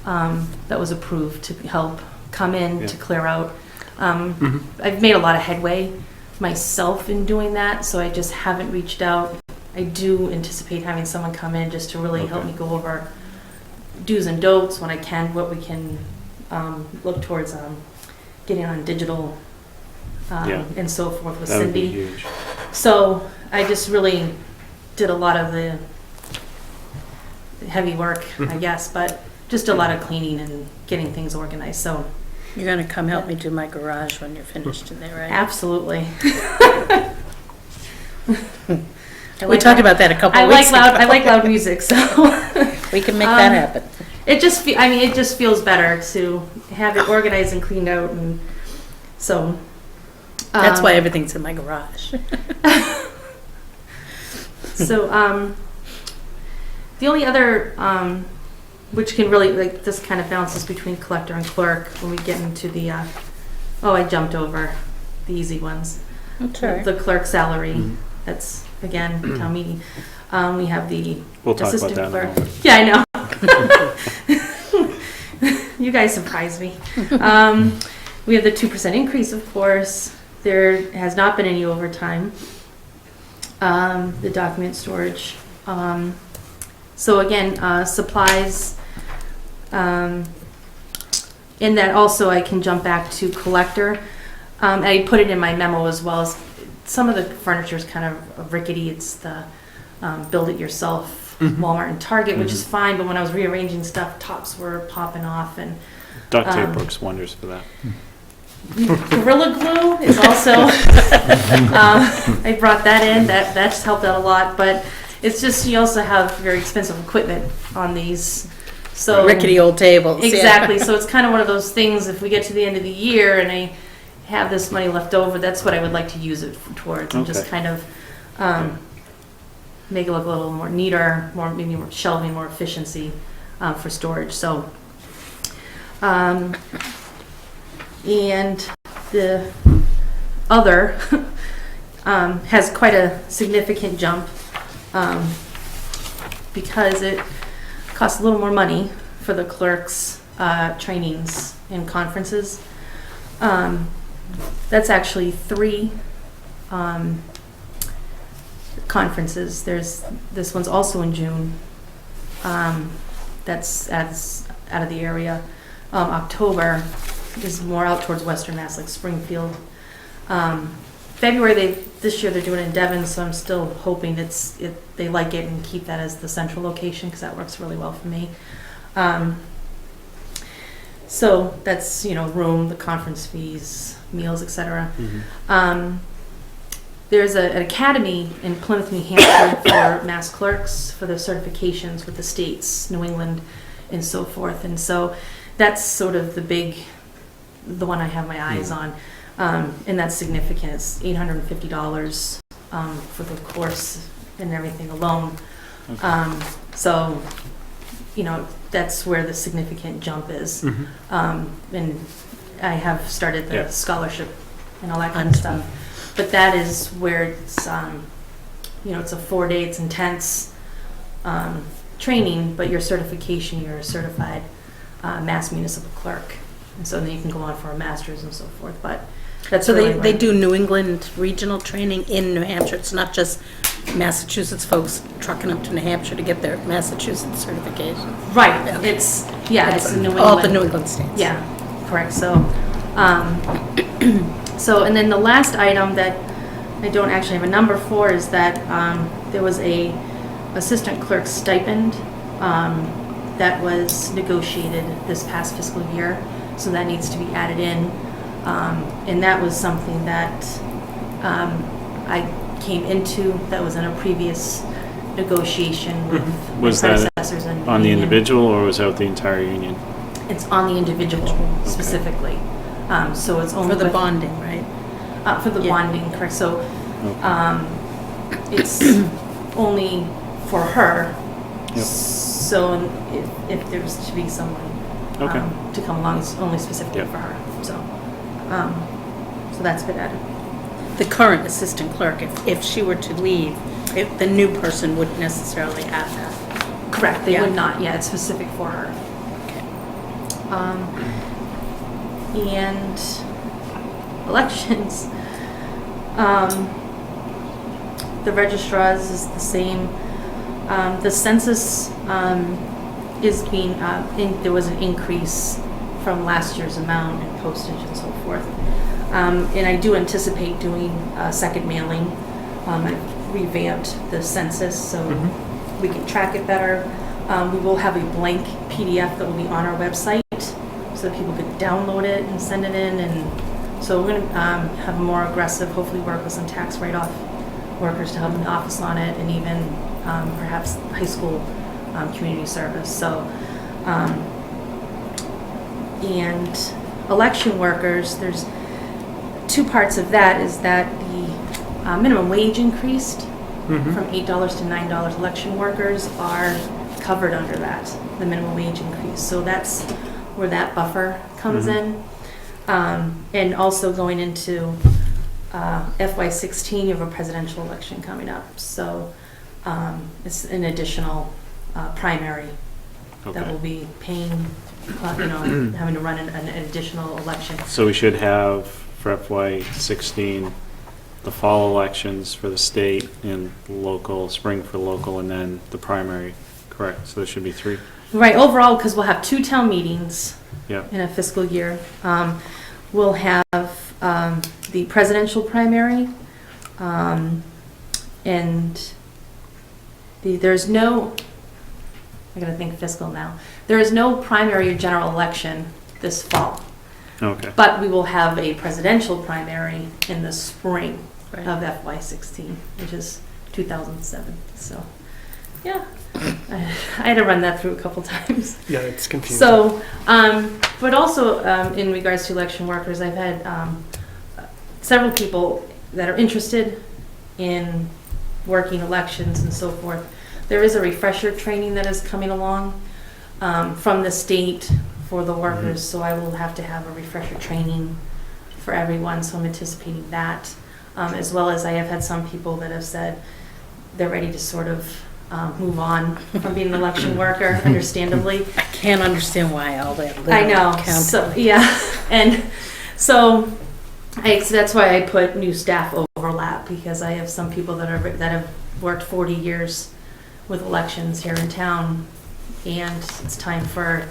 that was approved to help come in to clear out. I've made a lot of headway myself in doing that, so I just haven't reached out. I do anticipate having someone come in just to really help me go over do's and don'ts when I can, what we can look towards getting on digital and so forth with That would be Cindy. huge. So I just really did a lot of the heavy work, I guess, but just a lot of cleaning and getting things organized. So You're gonna come help me do my garage when you're finished in there, right? absolutely. We talked about that a couple I of weeks like loud. ago. I like loud music, so We can make that happen. it just. It just feels better to have it organized and cleaned out, and so. That's why everything's in my garage. So, the only other, which can really, like, this kind of bounces between collector and clerk when we get into the, I jumped over the easy ones. Okay. The clerk salary, Mhm. that's, again, town meeting. We have the We'll talk about assistant that in a clerk. moment. Yeah, I know. You guys surprise me. We have the 2% increase, of course. There has not been any overtime. The document storage. So again, supplies. And that also I can jump back to collector. I put it in my memo as well as some of the furniture is kind of rickety. It's the build it yourself Walmart and Target, which is fine. But when I was rearranging stuff, tops were popping off and Duct tape works wonders for that. Gorilla Glue is also, I brought that in, that's helped out a lot, but it's just, you also have very expensive equipment on these, so. Rickety old tables. yeah. Exactly, so it's kind of one of those things, if we get to the end of the year and I have this money left over, that's what I would like to use it towards, and just Okay. kind of make it look a little more neater, maybe more shelving, more efficiency for storage, so. And the other has quite a significant jump because it costs a little more money for the clerks' trainings and conferences. That's actually 3 conferences. This one's also in June. That's out of the area. October is more out towards Western Mass, like Springfield. February, this year they're doing it in Devon, so I'm still hoping they like it and keep that as the central location because that works really well for me. So that's room, the conference fees, meals, etc. There's an academy in Plymouth, New Hampshire for mass clerks for the certifications with the states, New England, and so forth. And so that's sort of the one I have my eyes on, and that's significant. It's $850 for the course and everything alone. Okay. So, that's where the significant jump is. And I have started the Yeah. scholarship and all that kind of stuff. But that is where it's, it's a 4-day, it's intense training, but your certification, you're a certified Mass Municipal Clerk. And so then you can go on for a master's and so forth, but that's So really they do New England regional training in New Hampshire. It's not just Massachusetts folks trucking up to New Hampshire to get their Massachusetts certification. Right, Yeah. it's in New England. All the New England states. Yeah, correct, so, and then the last item that I don't actually have a number for is that there was a assistant clerk stipend that was negotiated this past fiscal year, so that needs to be added in. And that was something that I came into, that was in a previous negotiation with my Was that predecessors and On the union. individual, or was that with the entire union? It's on the individual specifically. So it's only For the with- bonding, right? for the Yeah. bonding, correct. So Okay. it's only for her. Yep. So if there was to be someone Okay. to come along, it's only specifically Yep. for her. So that's been added. The current assistant clerk, if she were to leave, the new person wouldn't necessarily have that. Correct. They Yeah. would not. Yeah, it's specific for her. Okay. And elections. The registrars is the same. The census is being, there was an increase from last year's amount in postage and so forth. And I do anticipate doing a second mailing. I've revamped the census so we can track it better. We will have a blank PDF that will be on our website so that people could download it and send it in. And so we're going to have a more aggressive, hopefully work with some tax write-off workers to help in the office on it, and even perhaps high school community service. So, and election workers, there's two parts of that. Is that the minimum wage increased from $8 to $9. Election workers are covered under that, the minimum wage increase. So that's where that buffer comes in. And also going into FY16, you have a presidential election coming up. So it's an additional primary that will be paying, having to run an additional election. So we should have for FY16 the fall elections for the state and local, spring for local, and then the primary, correct? So there should be 3. Right, overall, because we'll have 2 town meetings Yep. in a fiscal year. We'll have the presidential primary, and there's no, I gotta think fiscal now. There is no primary or general election this fall, Okay. but we will have a presidential primary in the spring Right. of FY16, which is 2007. So, yeah, I had to run that through a couple times. Yeah, it's confusing. So, but also in regards to election workers, I've had several people that are interested in working elections and so forth. There is a refresher training that is coming along from the state for the workers, so I will have to have a refresher training for everyone, so I'm anticipating that. As well as I have had some people that have said they're ready to sort of move on from being an election worker, understandably. I can't understand why all that little I know. counts. So yeah, and so that's why I put new staff overlap, because I have some people that have worked 40 years with elections here in town, and it's time for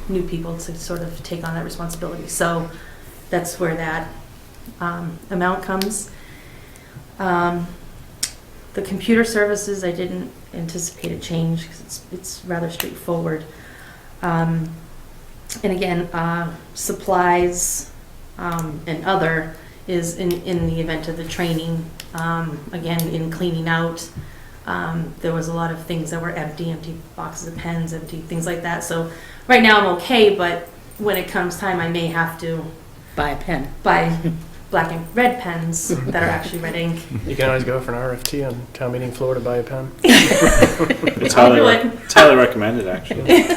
new people to sort of take on that responsibility. So that's where that amount comes. The computer services, I didn't anticipate a change because it's rather straightforward. And again, supplies and other is in the event of the training. Again, in cleaning out, there was a lot of things that were empty boxes of pens, empty things like that. So right now I'm okay, but when it comes time, I may have to Buy a pen. buy black and red pens that are actually red ink. You can always go for an RFT on town meeting floor to buy a pen. It's I'll highly, do it. it's highly recommended, actually.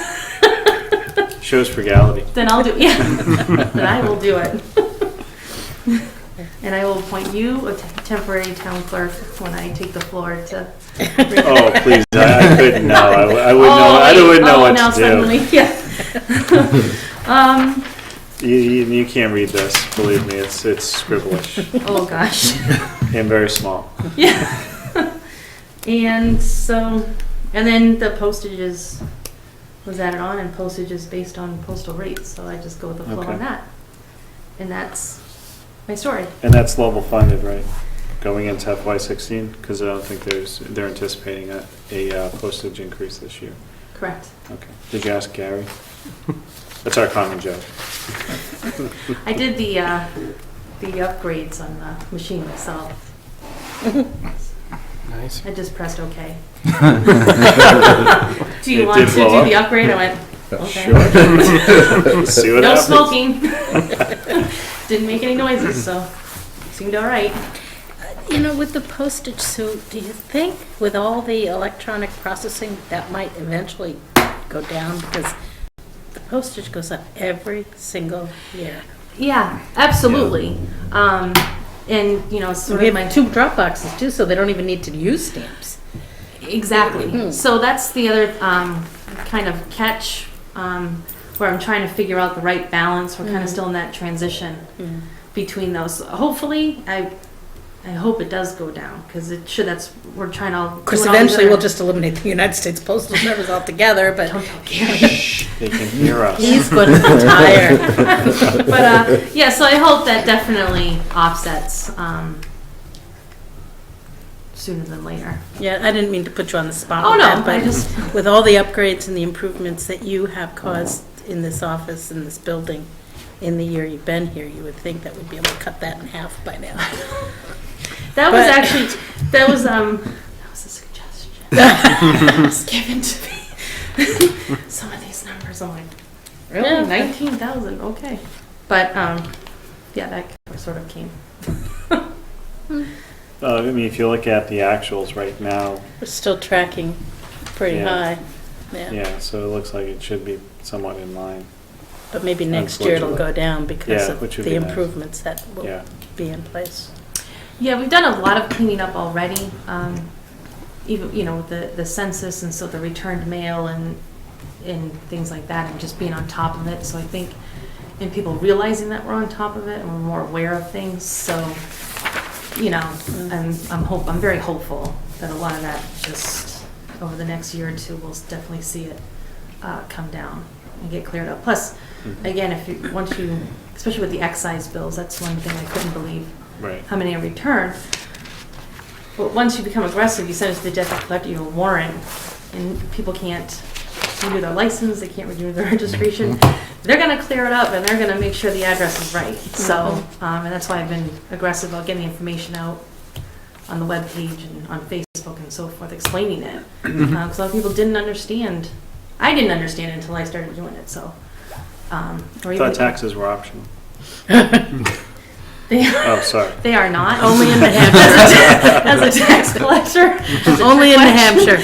Shows frugality. Then I'll do, yeah, then I will do it. And I will appoint you a temporary town clerk when I take the floor to. Oh, please, I couldn't know. I wouldn't know, I wouldn't know what now to do. suddenly, yeah. You can't read this, believe me, it's scribblish Oh, gosh. and very small. Yeah. And so, and then the postage was added on, and postage is based on postal rates, so I just go with the flow Okay. on that. And that's my story. And that's level funded, right? Going into FY16, because I don't think they're anticipating a postage increase this year. Correct. Okay. Did you ask Gary? That's our common joke. I did the upgrades on the machine myself. Nice. I just pressed OK. Do you It want did to blow do up? the upgrade? I went, okay. Sure. See what No happens. smoking. Didn't make any noises, so seemed all right. With the postage, so do you think with all the electronic processing, that might eventually go down? Because the postage goes up every single year. Yeah, absolutely. And, sort We of my have 2 drop boxes too, so they don't even need to use stamps. Exactly. So that's the other kind of catch where I'm trying to figure out the right balance. We're kind of still in that transition between those. So hopefully, I hope it does go down, because it should. We're trying to. Of course, eventually we'll just eliminate the United States Postal Service altogether, but Don't tell Gary. They can hear us. he's going to retire. But yeah, so I hope that definitely offsets sooner than later. Yeah, I didn't mean to put you on the spot. Oh, with no, that, but I just- with all the upgrades and the improvements that you have caused in this office, in this building, in the year you've been here, you would think that we'd be able to cut that in half by now. That was But- actually, that was a suggestion. It was given to me. Some of these numbers, I'm like, really, Yeah. 19,000, okay. But, yeah, that sort of came. I mean, if you look at the actuals right now, We're still tracking pretty Yeah. high. Yeah. yeah, so it looks like it should be somewhat in line. But maybe next year it'll go down because Yeah, of which would the be nice. improvements that will Yeah. be in place. Yeah, we've done a lot of cleaning up already. Even, you know, the census and so the returned mail and things like that, and just being on top of it. So I think, and people realizing that we're on top of it and we're more aware of things. So, you know, I'm very hopeful that a lot of that just over the next year or two, we'll definitely see it come down and get cleared up. Plus, again, once you, especially with the excise bills, that's one thing I couldn't believe. Right. How many are returned. But once you become aggressive, you send it to the debt collector, you have a warrant, and people can't renew their license, they can't renew their registration. They're gonna clear it up and they're gonna make sure the address is right. So, and that's why I've been aggressive about getting the information out on the webpage and on Facebook and so forth, explaining it. Because a lot of people didn't understand. I didn't understand it until I started doing it, so. Or I even, thought taxes were optional. they, Oh, sorry. they are not. Only in New Hampshire. As a tax collector. Only in New Hampshire.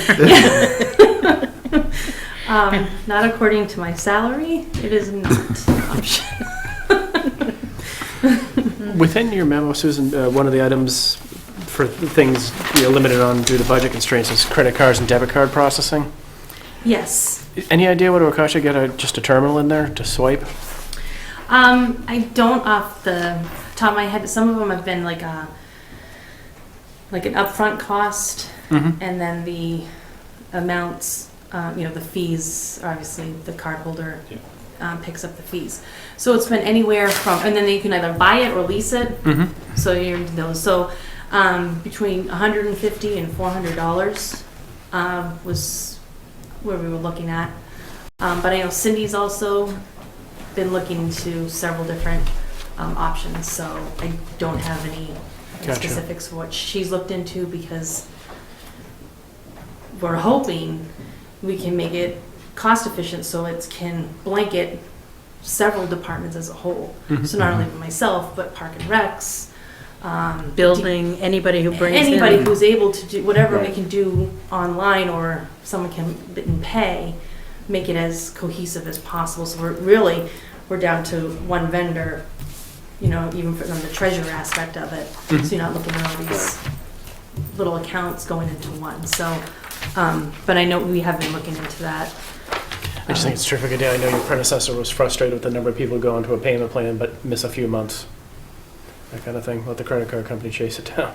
Not according to my salary. It is not an option. Within your memo, Susan, one of the items for things you're limited on due to budget constraints is credit cards and debit card processing. Yes. Any idea what it would cost you to get just a terminal in there to swipe? I don't off the top of my head. Some of them have been like an upfront cost, and then the amounts, the fees. Obviously, the cardholder picks up the fees. So it's been anywhere from, and then you can either buy it or lease it. So you're those. So between $150 and $400 was where we were looking at. But I know Cindy's also been looking into several different options, so I don't have any Gotcha. specifics for what she's looked into, because we're hoping we can make it cost efficient so it can blanket several departments as a whole. So not only for myself, but Park and Recs, Building, anybody who brings in. anybody who's able to do whatever we Right. can do online, or someone can pay, make it as cohesive as possible. So we're down to one vendor, even for the treasurer aspect of it. So you're not looking at all these little accounts going into one. So, but I know we have been looking into that. I just think it's a terrific idea. I know your predecessor was frustrated with the number of people going to a payment plan but miss a few months. That kind of thing. Let the credit card company chase it down.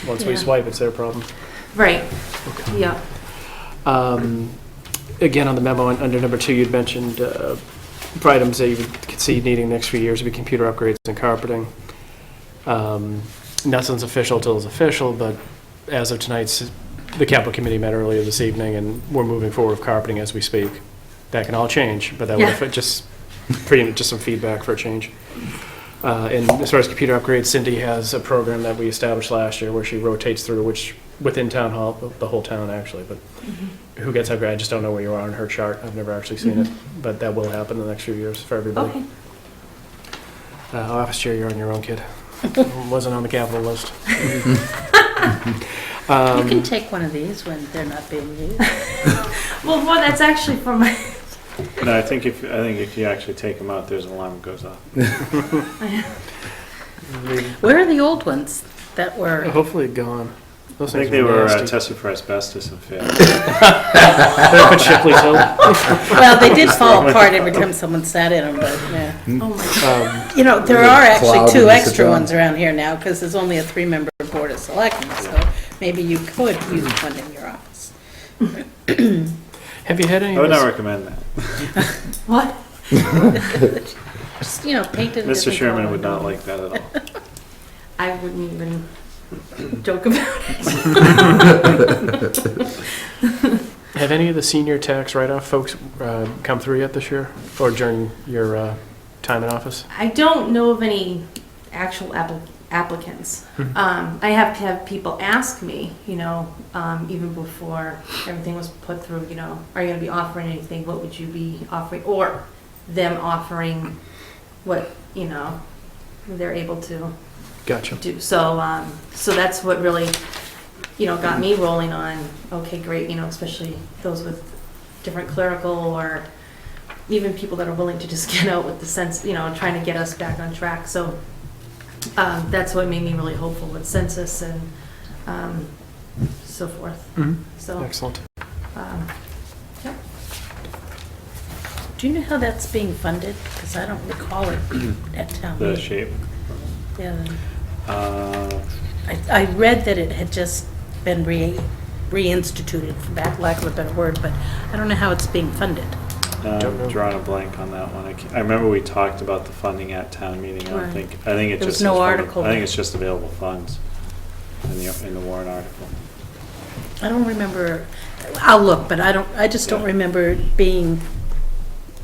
Once we Yeah. swipe, it's their problem. Right. Yeah. Again, on the memo, under number 2, you'd mentioned for items that you could see needing the next few years would be computer upgrades and carpeting. Nothing's official till it's official, but as of tonight, the capital committee met earlier this evening, and we're moving forward with carpeting as we speak. That can all change, but that would just pretty much just some feedback for a change. And as far as computer upgrades, Cindy has a program that we established last year where she rotates through, which within town hall, the whole town actually, but who gets upgraded, I just don't know where you are on her chart. I've never actually seen it, but that will happen in the next few years for everybody. Okay. Office chair, you're on your own, kid. Wasn't on the capital list. You can take one of these when they're not being used. Well, that's actually for my. No, I think if you actually take them out, there's an alarm that goes off. Where are the old ones that were? Hopefully gone. I Those think things they were nasty. tested for asbestos and failed. They're up at Shipley's Hill. Well, they did fall apart every time someone sat in them, but yeah. Oh my. There are actually Cloud 2 when you sit extra down. ones around here now, because there's only a 3-member board of selectmen, so maybe you could use one in your office. Have you had any I would of not this? recommend that. What? Just, paint it a Mr. different Sherman color. would not like that at all. I wouldn't even joke about it. Have any of the senior tax write-off folks come through yet this year, or during your time in office? I don't know of any actual applicants. I have to have people ask me, even before everything was put through, are you going to be offering anything? What would you be offering? Or them offering what, they're able to Gotcha. do. So, so that's what really, got me rolling on, okay, great, especially those with different clerical or even people that are willing to just get out with the sense, trying to get us back on track. So that's what made me really hopeful with census and so forth. So, Excellent. yep. Do you know how that's being funded? Because I don't recall it at town The meeting. shape. Yeah. Uh, I read that it had just been reinstituted, for lack of a better word, but I don't know how it's being funded. Don't know. I'm drawing a blank on that one. I remember we talked about the funding at town meeting. I Right. think it There was just no says article. I think it's just available funds in the warrant article. I don't remember, I'll look, but I just don't Yeah. remember it being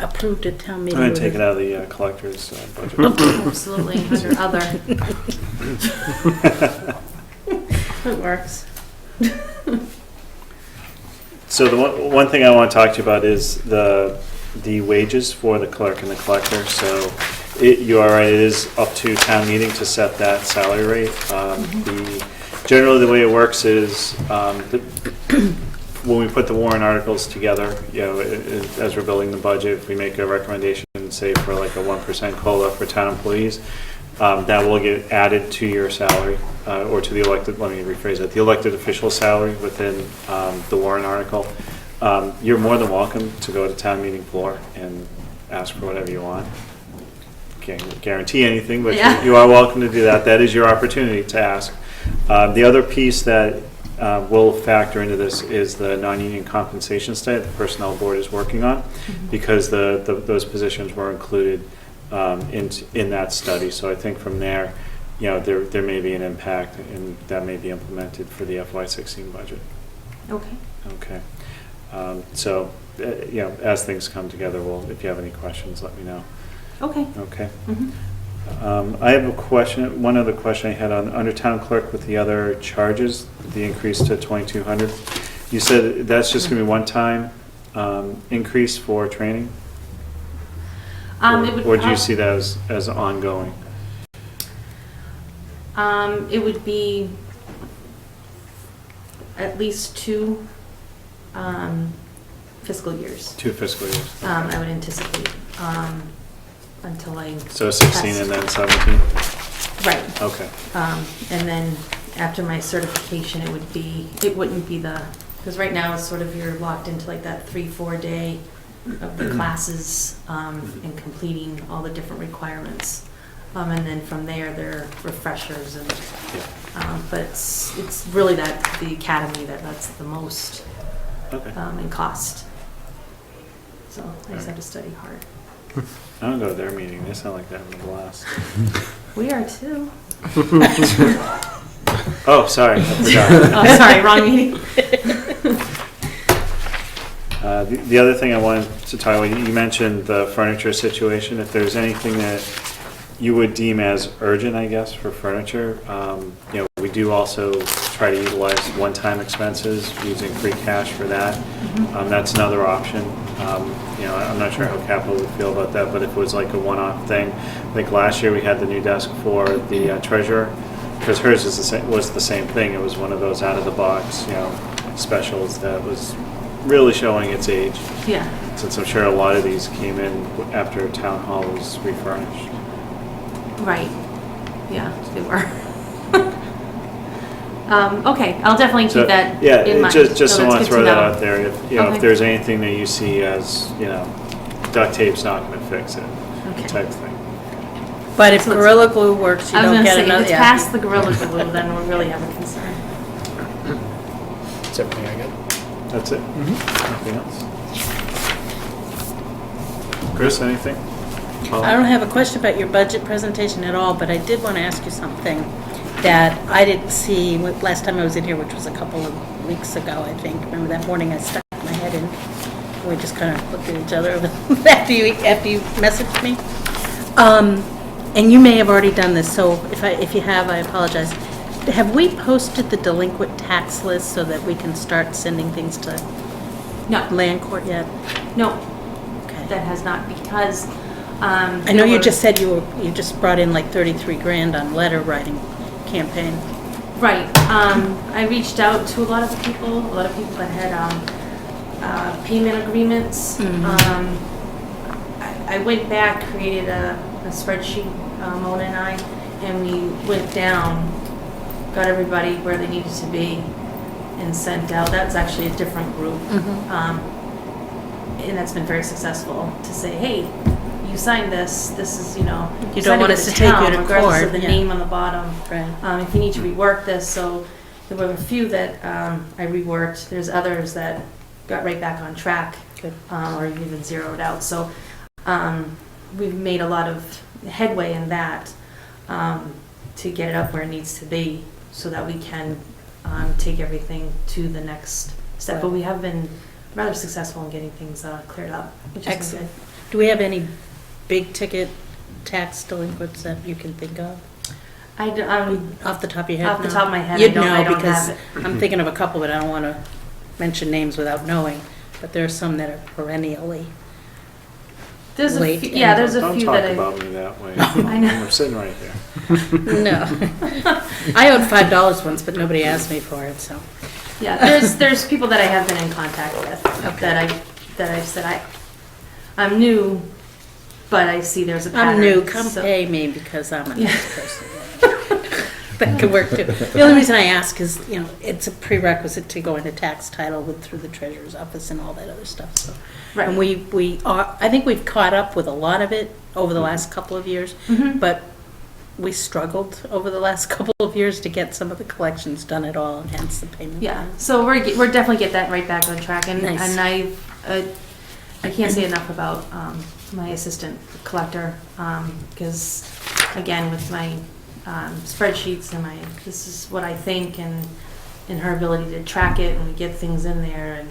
approved at town I'm meeting. going to take it out of the collector's budget. Absolutely, under other. It works. So the one thing I want to talk to you about is the wages for the clerk and the collector. So you are right, it is up to town meeting to set that salary rate. Generally, the way it works is when we put the warrant articles together, as we're building the budget, if we make a recommendation, say for like a 1% COLA for town employees, that will get added to your salary, or to the elected, let me rephrase that, the elected official salary within the warrant article. You're more than welcome to go to town meeting floor and ask for whatever you want. Can't guarantee anything, but Yeah. you are welcome to do that. That is your opportunity to ask. The other piece that will factor into this is the non-union compensation study that the Personnel Board is working on, because those positions were included in that study. So I think from there, there may be an impact, and that may be implemented for the FY16 budget. Okay. Okay. So, as things come together, if you have any questions, let me know. Okay. Okay. Mhm. I have a question, one other question I had under town clerk with the other charges, the increase to 2,200. You said that's just going to be one-time increase for training? Or do you see that as ongoing? It would be at least 2 fiscal years. 2 fiscal years. I would anticipate, until I. So 16 and then 17? Right. Okay. And then after my certification, it wouldn't be because right now it's sort of, you're locked into like that 3-4 day of the classes, and completing all the different requirements. And then from there, they're refreshers and, but it's really the academy that's the most, Okay. in cost. So I just have to study hard. I don't go to their meeting. They sound like they're having a blast. We are too. Oh, sorry. I forgot. Oh, sorry, wrong meeting. The other thing I wanted to talk about, you mentioned the furniture situation. If there's anything that you would deem as urgent, I guess, for furniture, we do also try to utilize one-time expenses using free cash for that. That's another option. I'm not sure how capital would feel about that, but if it was like a one-off thing, like last year we had the new desk for the treasurer, because hers was the same thing. It was one of those out-of-the-box, specials that was really showing its age. Yeah. Since I'm sure a lot of these came in after town hall was refurnished. Right. Yeah, they were. Okay, I'll definitely keep that in mind. Just So want that's to good throw that know. out there. Okay. If there's anything that you see as, duct tape's not going to fix it, Okay. type thing. But if So it's- Gorilla Glue works, you I was don't gonna get say, if another. it's past the Gorilla Glue, then we really have a concern. That's everything I got. That's it? Anything else? Chris, anything? I don't have a question about your budget presentation at all, but I did want to ask you something that I didn't see last time I was in here, which was a couple of weeks ago, I think. Remember that morning I stuck my head in? We just kind of looked at each other after you messaged me. and you may have already done this, so if you have, I apologize. Have we posted the delinquent tax list so that we can start sending things to No, land court yet? no, Okay. that has not, because, I know you just said you just brought in like 33 grand on letter writing campaign. Right. I reached out to a lot of people that had payment agreements. I went back, created a spreadsheet, Mona and I, and we went down, got everybody where they needed to be, and sent out. That's actually a different group. And that's been very successful to say, hey, you signed this. This is, You don't signed want it us with to the take town, you to regardless court, of the yeah. name on the bottom. Right. If you need to rework this, so there were a few that I reworked. There's others that got right back on track, Good. or even zeroed out. So we've made a lot of headway in that to get it up where it needs to be, so that we can take everything to the next step. But we have been rather successful in getting things cleared up, which is Excellent. good. Do we have any big ticket tax delinquents that you can think of? Off the top of your head? Off the no? top of my head, You'd I know don't because have it. I'm thinking of a couple, but I don't want to mention names without knowing. But there are some that are perennially. There's a Late few, and- yeah, there's a Don't few talk that about me that way. I know. I'm sitting right there. No. I owed $5 once, but nobody asked me for it, so. Yeah, there's people that I have been in contact with that I've said I'm new, but I see there's a pattern. I'm new, come so- pay me because I'm a Yeah. nice person. That could work too. The only reason I ask is, it's a prerequisite to go into tax title through the treasurer's office and all that other stuff, so. Right. And we are, I think we've caught up with a lot of it over the last couple of years, Mhm. but we struggled over the last couple of years to get some of the collections done at all, and hence the payment. Yeah, so we're definitely get that right back on track, and Nice. and I can't say enough about my assistant collector, because again, with my spreadsheets and this is what I think, and her ability to track it, and we get things in there, and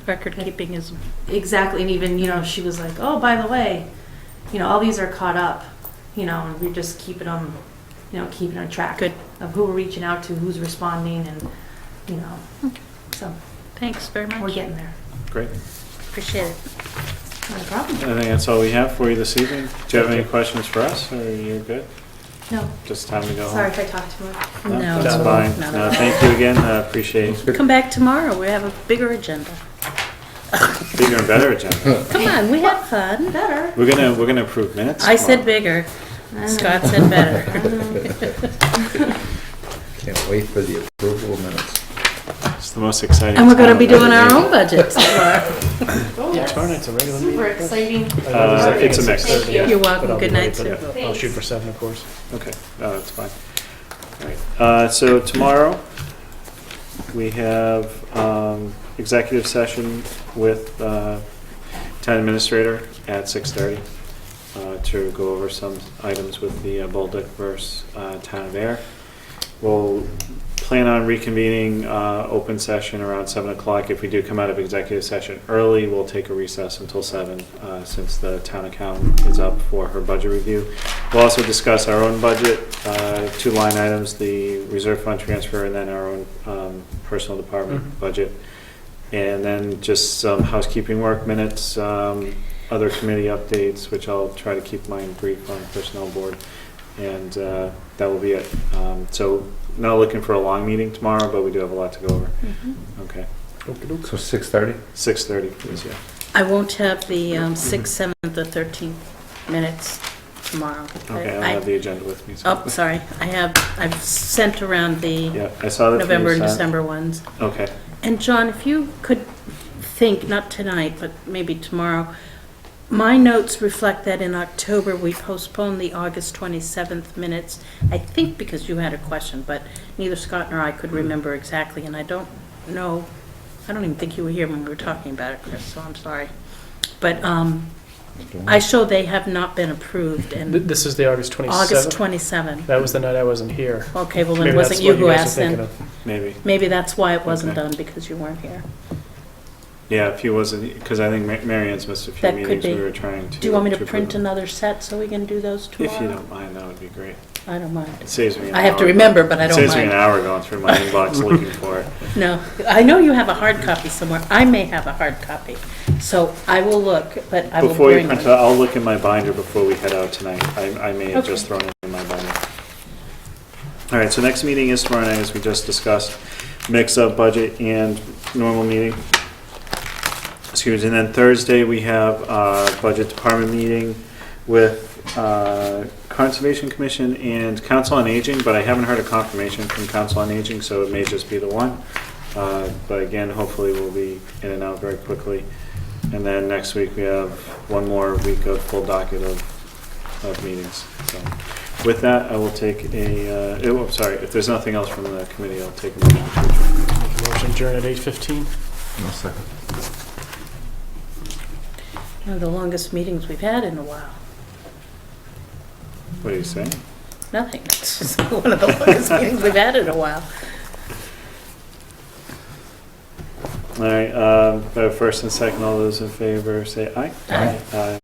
Record keeping is, exactly, and even she was like, oh, by the way, all these are caught up, and we're just keeping them, keeping on track. Good. Of who we're reaching out to, who's responding, and so thanks very we're much. getting there. Great. Appreciate it. No problem. I think that's all we have for you this evening. Do you have any questions for us, or you're good? No, Just time to go home? sorry if I talked too much. No, That's no, fine. not No, at all. thank you again, appreciate it. Come back tomorrow, we have a bigger agenda. Bigger and better agenda. Come on, we have fun. Better. We're gonna approve minutes I said tomorrow. bigger, I know. Scott said better. Can't wait for the approval of minutes. It's the most exciting. And we're gonna time be of every doing our meeting. own budget tomorrow. Tomorrow night's a regular meeting. Super exciting. It's a mix. Thank you. You're But welcome, I'll be good late, night, but Sue. I'll shoot for 7, of course. Okay, no, that's fine. All right, so tomorrow, we have executive session with town administrator at 6:30 to go over some items with the Bolduc versus Town of Ayer. We'll plan on reconvening open session around 7 o'clock. If we do come out of executive session early, we'll take a recess until 7 since the town accountant is up for her budget review. We'll also discuss our own budget, 2 line items, the reserve fund transfer and then our own personal department budget. And then just some housekeeping work minutes, other committee updates, which I'll try to keep mine brief on personnel board. And that will be it. So not looking for a long meeting tomorrow, but we do have a lot to go over. Okay. So 6:30? 6:30, please, yeah. I won't have the 6th, 7th, or 13th minutes tomorrow. Okay, I don't have the agenda with me. so- Oh, sorry, I've sent around the Yeah, I saw that. November and December ones. Okay. And John, if you could think, not tonight, but maybe tomorrow, my notes reflect that in October, we postponed the August 27th minutes, I think because you had a question, but neither Scott nor I could remember exactly, and I don't know, I don't even think you were here when we were talking about it, Chris, so I'm sorry. But I show they have not been approved, and This is the August 27th? August 27th. That was the night I wasn't here. Okay, well then Maybe it wasn't that's you what who guys are asked thinking then. of. Maybe. Maybe that's why it wasn't Okay. done, because you weren't here. Yeah, if he wasn't, because I think Mary Ann's missed a few That could meetings. be. We were trying to. Do you want me to approve print them. another set so we can do those tomorrow? If you don't mind, that would be great. I don't mind. It saves me an I have to hour. remember, but I don't It saves me an mind. hour going through my inbox looking for it. No, I know you have a hard copy somewhere. I may have a hard copy. So I will look, but I will Before you bring print it, one. I'll look in my binder before we head out tonight. I may have just Okay. thrown it in my binder. All right, so next meeting is tomorrow night, as we just discussed. Mix of budget and normal meeting. Excuse me, and then Thursday, we have a budget department meeting with Conservation Commission and Council on Aging, but I haven't heard a confirmation from Council on Aging, so it may just be the one. But again, hopefully we'll be in and out very quickly. And then next week, we have one more week of full docket of meetings. So with that, I will take sorry, if there's nothing else from the committee, I'll take a motion to adjourn. Motion adjourn at 8:15. No second. One of the longest meetings we've had in a while. What are you saying? Nothing. It's just one of the longest meetings we've had in a while. All right, first and second, all those in favor say aye. Aye. Aye.